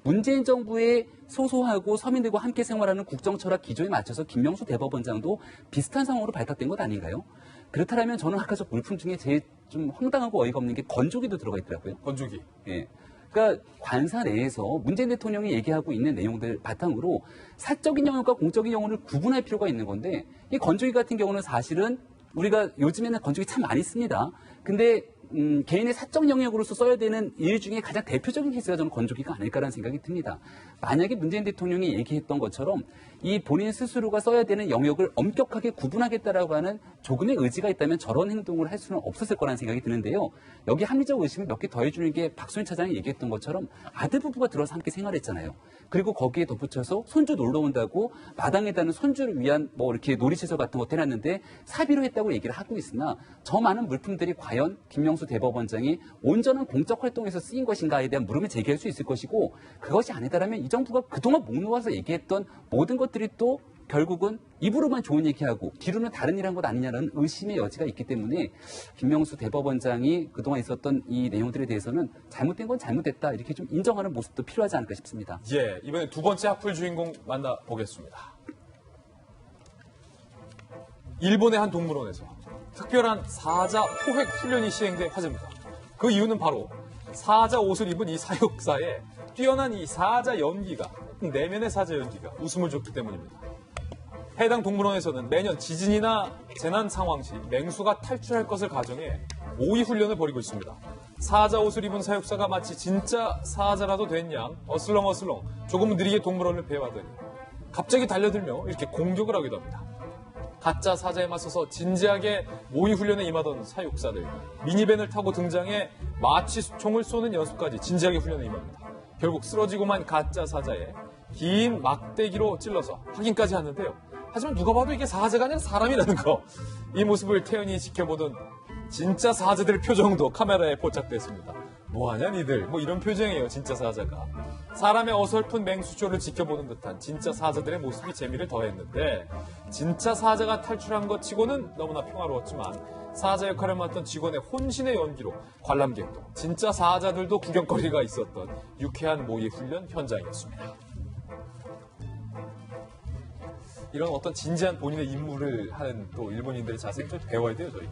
문재인 정부의 소소하고 서민들과 함께 생활하는 국정철학 기조에 맞춰서 김명수 대법원장도 비슷한 상황으로 발탁된 것 아닌가요? 그렇다면 저는 아까 저 물품 중에 제일 좀 황당하고 어이가 없는 게 건조기도 들어가 있더라고요. 건조기. 예. 그러니까 관사 내에서 문재인 대통령이 얘기하고 있는 내용들 바탕으로 사적인 영역과 공적인 영역을 구분할 필요가 있는 건데 이 건조기 같은 경우는 사실은 우리가 요즘에는 건조기 참 많이 씁니다. 근데 개인의 사적 영역으로서 써야 되는 일 중에 가장 대표적인 케이스가 저는 건조기가 아닐까라는 생각이 듭니다. 만약에 문재인 대통령이 얘기했던 것처럼 이 본인 스스로가 써야 되는 영역을 엄격하게 구분하겠다라고 하는 조금의 의지가 있다면 저런 행동을 할 수는 없었을 거라는 생각이 드는데요. 여기 합리적 의심을 몇 개 더해주는 게 박소연 차장이 얘기했던 것처럼 아들 부부가 들어서 함께 생활했잖아요. 그리고 거기에 덧붙여서 손주 놀러 온다고 마당에다는 손주를 위한 뭐 이렇게 놀이시설 같은 거 해놨는데 사비로 했다고 얘기를 하고 있으나 저 많은 물품들이 과연 김명수 대법원장이 온전한 공적 활동에서 쓰인 것인가에 대한 물음을 제기할 수 있을 것이고 그것이 아니다라면 이 정부가 그동안 목 놓아서 얘기했던 모든 것들이 또 결국은 입으로만 좋은 얘기하고 뒤로는 다른 일 한 것 아니냐는 의심의 여지가 있기 때문에 김명수 대법원장이 그동안 있었던 이 내용들에 대해서는 잘못된 건 잘못됐다 이렇게 좀 인정하는 모습도 필요하지 않을까 싶습니다. 예, 이번에 두 번째 하풀 주인공 만나보겠습니다. 일본의 한 동물원에서 특별한 사자 포획 훈련이 시행돼 화제입니다. 그 이유는 바로 사자 옷을 입은 이 사육사의 뛰어난 이 사자 연기가, 내면의 사자 연기가 웃음을 줬기 때문입니다. 해당 동물원에서는 매년 지진이나 재난 상황 시 맹수가 탈출할 것을 가정해 모의 훈련을 벌이고 있습니다. 사자 옷을 입은 사육사가 마치 진짜 사자라도 된 양 어슬렁어슬렁 조금 느리게 동물원을 배회하더니 갑자기 달려들며 이렇게 공격을 하기도 합니다. 가짜 사자에 맞서서 진지하게 모의 훈련에 임하던 사육사들, 미니밴을 타고 등장해 마취총을 쏘는 연습까지 진지하게 훈련에 임합니다. 결국 쓰러지고만 가짜 사자에 긴 막대기로 찔러서 확인까지 하는데요. 하지만 누가 봐도 이게 사자가 아니라 사람이라는 거. 이 모습을 태연히 지켜보던 진짜 사자들의 표정도 카메라에 포착됐습니다. 뭐하냐 니들, 뭐 이런 표정이에요. 진짜 사자가. 사람의 어설픈 맹수쇼를 지켜보는 듯한 진짜 사자들의 모습이 재미를 더했는데, 진짜 사자가 탈출한 것 치고는 너무나 평화로웠지만 사자 역할을 맡던 직원의 혼신의 연기로 관람객도 진짜 사자들도 구경거리가 있었던 유쾌한 모의 훈련 현장이었습니다. 이런 어떤 진지한 본인의 임무를 하는 또 일본인들의 자세를 좀 배워야 돼요, 저희가.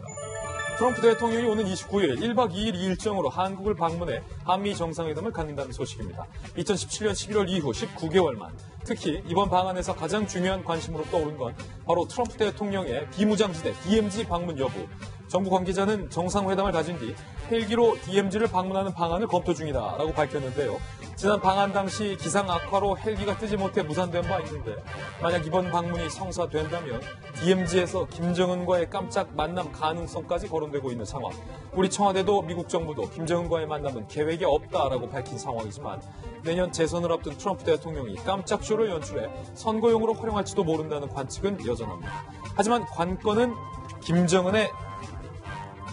트럼프 대통령이 오는 29일 1박 2일 일정으로 한국을 방문해 한미 정상회담을 갖는다는 소식입니다. 2017년 11월 이후 19개월 만, 특히 이번 방안에서 가장 중요한 관심으로 떠오른 건 바로 트럼프 대통령의 비무장지대 DMZ 방문 여부. 정부 관계자는 정상회담을 가진 뒤 헬기로 DMZ를 방문하는 방안을 검토 중이다라고 밝혔는데요. 지난 방한 당시 기상 악화로 헬기가 뜨지 못해 무산된 바 있는데, 만약 이번 방문이 성사된다면 DMZ에서 김정은과의 깜짝 만남 가능성까지 거론되고 있는 상황. 우리 청와대도 미국 정부도 김정은과의 만남은 계획에 없다라고 밝힌 상황이지만, 내년 재선을 앞둔 트럼프 대통령이 깜짝 쇼를 연출해 선거용으로 활용할지도 모른다는 관측은 여전합니다. 하지만 관건은 김정은의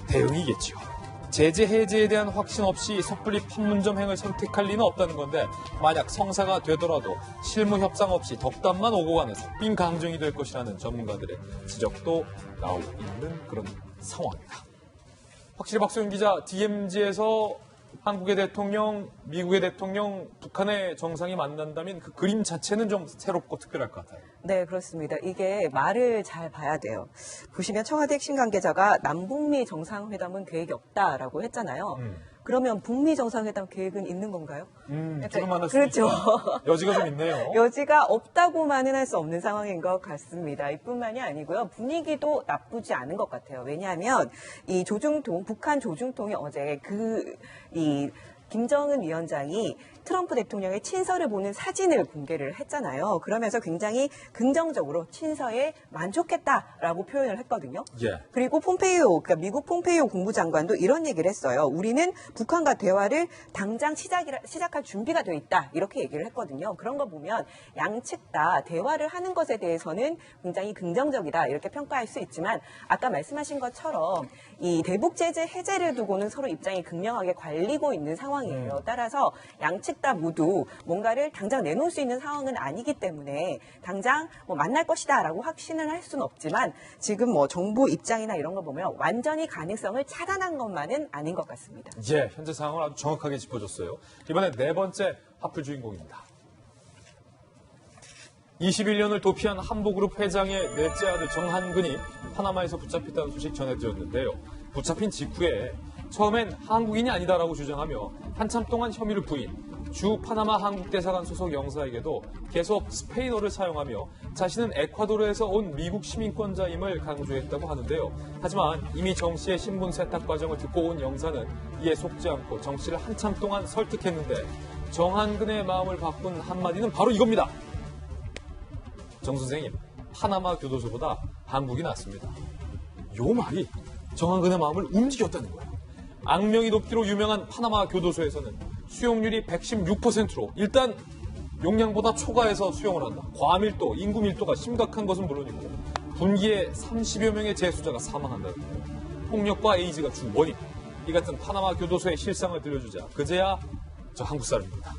대응이겠지요. 제재 해제에 대한 확신 없이 섣불리 판문점 행을 선택할 리는 없다는 건데, 만약 성사가 되더라도 실무 협상 없이 덕담만 오고 가는 석빈 강정이 될 것이라는 전문가들의 지적도 나오고 있는 그런 상황입니다. 확실히 박소영 기자, DMZ에서 한국의 대통령, 미국의 대통령, 북한의 정상이 만난다면 그 그림 자체는 좀 새롭고 특별할 것 같아요. 네, 그렇습니다. 이게 말을 잘 봐야 돼요. 보시면 청와대 핵심 관계자가 남북미 정상회담은 계획이 없다라고 했잖아요. 그러면 북미 정상회담 계획은 있는 건가요? 지금 만날 수 그렇죠. 여지가 좀 있네요. 여지가 없다고만은 할 수 없는 상황인 것 같습니다. 이뿐만이 아니고요. 분위기도 나쁘지 않은 것 같아요. 왜냐하면 이 조중동, 북한 조중동이 어제 김정은 위원장이 트럼프 대통령의 친서를 보는 사진을 공개를 했잖아요. 그러면서 굉장히 긍정적으로 친서에 만족했다라고 표현을 했거든요. 예. 그리고 폼페이오, 그러니까 미국 폼페이오 국무장관도 이런 얘기를 했어요. 우리는 북한과 대화를 당장 시작할 준비가 돼 있다. 이렇게 얘기를 했거든요. 그런 거 보면 양측 다 대화를 하는 것에 대해서는 굉장히 긍정적이다. 이렇게 평가할 수 있지만, 아까 말씀하신 것처럼 이 대북 제재 해제를 두고는 서로 입장이 극명하게 갈리고 있는 상황이에요. 따라서 양측 다 모두 뭔가를 당장 내놓을 수 있는 상황은 아니기 때문에 당장 만날 것이다라고 확신을 할 수는 없지만, 지금 정부 입장이나 이런 거 보면 완전히 가능성을 차단한 것만은 아닌 것 같습니다. 예, 현재 상황을 아주 정확하게 짚어줬어요. 이번에 네 번째 하플 주인공입니다. 21년을 도피한 한보그룹 회장의 넷째 아들 정한근이 파나마에서 붙잡혔다는 소식 전해드렸는데요. 붙잡힌 직후에 처음엔 한국인이 아니다라고 주장하며 한참 동안 혐의를 부인, 주 파나마 한국대사관 소속 영사에게도 계속 스페인어를 사용하며 자신은 에콰도르에서 온 미국 시민권자임을 강조했다고 하는데요. 하지만 이미 정 씨의 신분 세탁 과정을 듣고 온 영사는 이에 속지 않고 정 씨를 한참 동안 설득했는데, 정한근의 마음을 바꾼 한마디는 바로 이겁니다. 정 선생님, 파나마 교도소보다 한국이 낫습니다. 요 말이 정한근의 마음을 움직였다는 거예요. 악명이 높기로 유명한 파나마 교도소에서는 수용률이 116%로 일단 용량보다 초과해서 수용을 한다. 과밀도, 인구 밀도가 심각한 것은 물론이고 분기에 30여 명의 재수자가 사망한다는 거예요. 폭력과 에이즈가 주 원인. 이 같은 파나마 교도소의 실상을 들려주자 그제야 저 한국 사람입니다.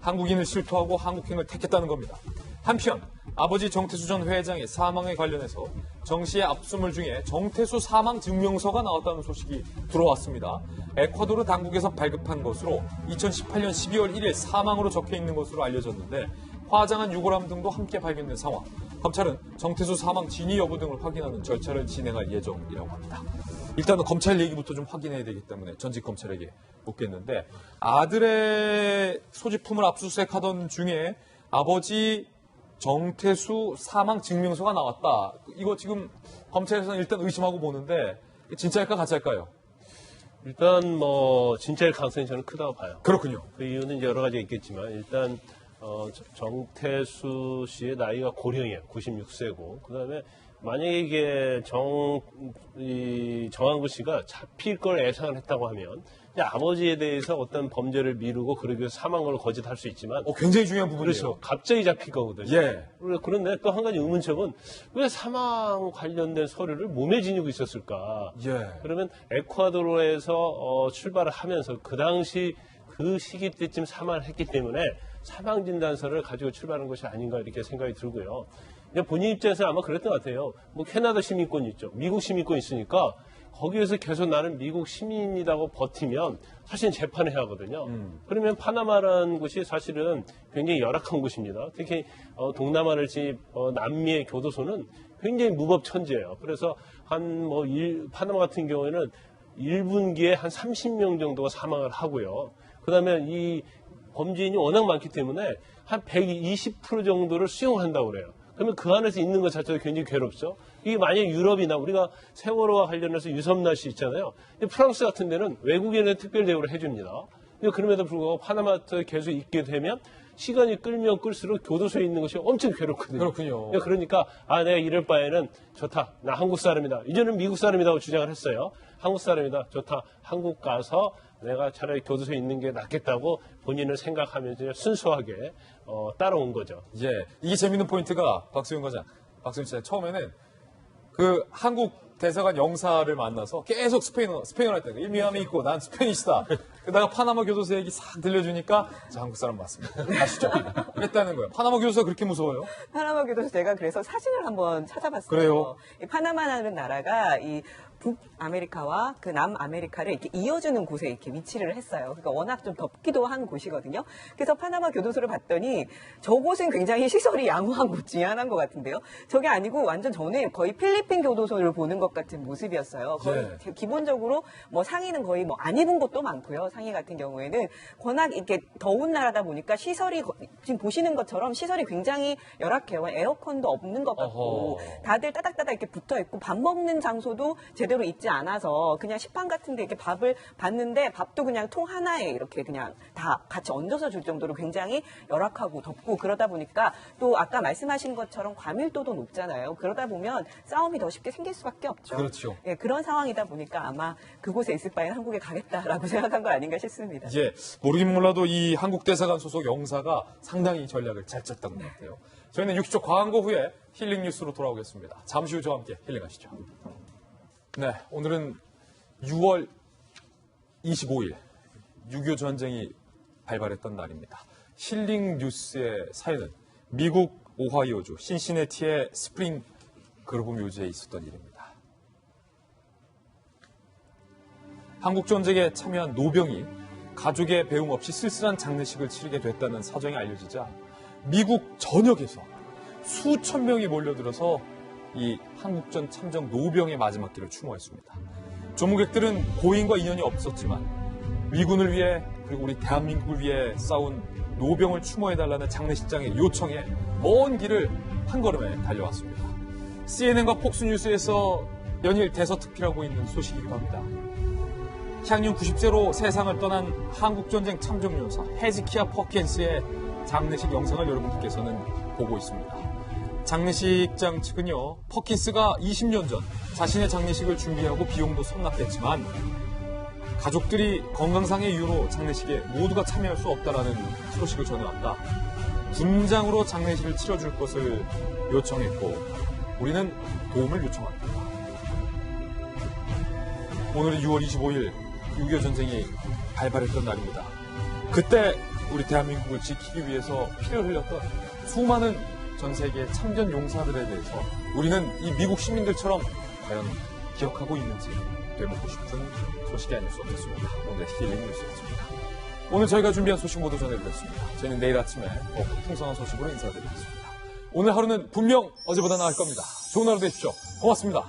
한국인을 실토하고 한국행을 택했다는 겁니다. 한편 아버지 정태수 전 회장의 사망에 관련해서 정 씨의 압수물 중에 정태수 사망 증명서가 나왔다는 소식이 들어왔습니다. 에콰도르 당국에서 발급한 것으로 2018년 12월 1일 사망으로 적혀 있는 것으로 알려졌는데, 화장한 유골함 등도 함께 발견된 상황. 검찰은 정태수 사망 진위 여부 등을 확인하는 절차를 진행할 예정이라고 합니다. 일단은 검찰 얘기부터 좀 확인해야 되기 때문에 전직 검찰에게 묻겠는데, 아들의 소지품을 압수수색하던 중에 아버지 정태수 사망 증명서가 나왔다. 이거 지금 검찰에서는 일단 의심하고 보는데 진짜일까 가짜일까요? 일단 뭐 진짜일 가능성이 저는 크다고 봐요. 그렇군요. 그 이유는 여러 가지가 있겠지만 일단 정태수 씨의 나이가 고령이에요. 96세고 그다음에 만약에 이게 정한구 씨가 잡힐 걸 예상을 했다고 하면 아버지에 대해서 어떤 범죄를 미루고 그러기 위해서 사망을 거짓할 수 있지만 굉장히 중요한 부분이에요. 그렇죠. 갑자기 잡힐 거거든요. 예. 그런데 또 한 가지 의문점은 왜 사망 관련된 서류를 몸에 지니고 있었을까? 예. 그러면 에콰도르에서 출발을 하면서 그 당시 그 시기 때쯤 사망을 했기 때문에 사망 진단서를 가지고 출발한 것이 아닌가 이렇게 생각이 들고요. 본인 입장에서는 아마 그랬던 것 같아요. 뭐 캐나다 시민권 있죠. 미국 시민권 있으니까 거기에서 계속 나는 미국 시민이라고 버티면 사실 재판을 해야 하거든요. 그러면 파나마라는 곳이 사실은 굉장히 열악한 곳입니다. 특히 동남아랄지 남미의 교도소는 굉장히 무법천지예요. 그래서 파나마 같은 경우에는 1분기에 한 30명 정도가 사망을 하고요. 그다음에 이 범죄인이 워낙 많기 때문에 한 120% 정도를 수용을 한다고 그래요. 그러면 그 안에서 있는 것 자체도 굉장히 괴롭죠. 이게 만약 유럽이나 우리가 세월호와 관련해서 유섬날 수 있잖아요. 프랑스 같은 데는 외국인의 특별 대우를 해줍니다. 그럼에도 불구하고 파나마에 계속 있게 되면 시간이 끌면 끌수록 교도소에 있는 것이 엄청 괴롭거든요. 그렇군요. 그러니까 내가 이럴 바에는 좋다. 나 한국 사람이다. 이제는 미국 사람이라고 주장을 했어요. 한국 사람이다. 좋다. 한국 가서 내가 차라리 교도소에 있는 게 낫겠다고 본인을 생각하면서 순수하게 따라온 거죠. 예, 이게 재밌는 포인트가 박수영 과장, 박수영 씨 처음에는 그 한국 대사관 영사를 만나서 계속 스페인어 할 때 미함이 있고 난 스페니시다. 그러다가 파나마 교도소 얘기 싹 들려주니까 저 한국 사람 맞습니다. 아시죠? 했다는 거예요. 파나마 교도소가 그렇게 무서워요? 파나마 교도소 제가 그래서 사진을 한번 찾아봤어요. 그래요? 이 파나마라는 나라가 이 북아메리카와 그 남아메리카를 이렇게 이어주는 곳에 이렇게 위치를 했어요. 그러니까 워낙 좀 덥기도 한 곳이거든요. 그래서 파나마 교도소를 봤더니 저곳은 굉장히 시설이 양호한 곳 중에 하나인 것 같은데요. 저게 아니고 완전 전에 거의 필리핀 교도소를 보는 것 같은 모습이었어요. 거의 기본적으로 뭐 상의는 거의 뭐 안 입은 곳도 많고요. 상의 같은 경우에는 워낙 이렇게 더운 나라다 보니까 시설이 지금 보시는 것처럼 시설이 굉장히 열악해요. 에어컨도 없는 것 같고 다들 따닥따닥 이렇게 붙어 있고 밥 먹는 장소도 제대로 있지 않아서 그냥 식판 같은 데 이렇게 밥을 받는데 밥도 그냥 통 하나에 이렇게 그냥 다 같이 얹어서 줄 정도로 굉장히 열악하고 덥고 그러다 보니까 또 아까 말씀하신 것처럼 과밀도도 높잖아요. 그러다 보면 싸움이 더 쉽게 생길 수밖에 없죠. 그렇죠. 예, 그런 상황이다 보니까 아마 그곳에 있을 바에는 한국에 가겠다라고 생각한 거 아닌가 싶습니다. 예, 모르긴 몰라도 이 한국 대사관 소속 영사가 상당히 전략을 잘 짰던 것 같아요. 저희는 60초 광고 후에 힐링 뉴스로 돌아오겠습니다. 잠시 후 저와 함께 힐링하시죠. 네, 오늘은 6월 25일 6.25 전쟁이 발발했던 날입니다. 힐링 뉴스의 사연은 미국 오하이오주 신시내티의 스프링 그루브 묘지에 있었던 일입니다. 한국전쟁에 참여한 노병이 가족의 배움 없이 쓸쓸한 장례식을 치르게 됐다는 사정이 알려지자 미국 전역에서 수천 명이 몰려들어서 이 한국전 참전 노병의 마지막 길을 추모했습니다. 조문객들은 고인과 인연이 없었지만 미군을 위해 그리고 우리 대한민국을 위해 싸운 노병을 추모해달라는 장례식장의 요청에 먼 길을 한 걸음에 달려왔습니다. CNN과 폭스뉴스에서 연일 대서특필하고 있는 소식이기도 합니다. 향년 90세로 세상을 떠난 한국전쟁 참전용사 헤즈키야 퍼킨스의 장례식 영상을 여러분께서는 보고 있습니다. 장례식장 측은요, 퍼킨스가 20년 전 자신의 장례식을 준비하고 비용도 성납됐지만 가족들이 건강상의 이유로 장례식에 모두가 참여할 수 없다라는 소식을 전해왔다. 군장으로 장례식을 치러줄 것을 요청했고 우리는 도움을 요청합니다. 오늘은 6월 25일 6.25 전쟁이 발발했던 날입니다. 그때 우리 대한민국을 지키기 위해서 피를 흘렸던 수많은 전 세계 참전 용사들에 대해서 우리는 이 미국 시민들처럼 과연 기억하고 있는지 되묻고 싶은 소식이 아닐 수 없겠습니다. 오늘의 힐링 뉴스였습니다. 오늘 저희가 준비한 소식 모두 전해드렸습니다. 저희는 내일 아침에 더 풍성한 소식으로 인사드리겠습니다. 오늘 하루는 분명 어제보다 나을 겁니다. 좋은 하루 되십시오. 고맙습니다.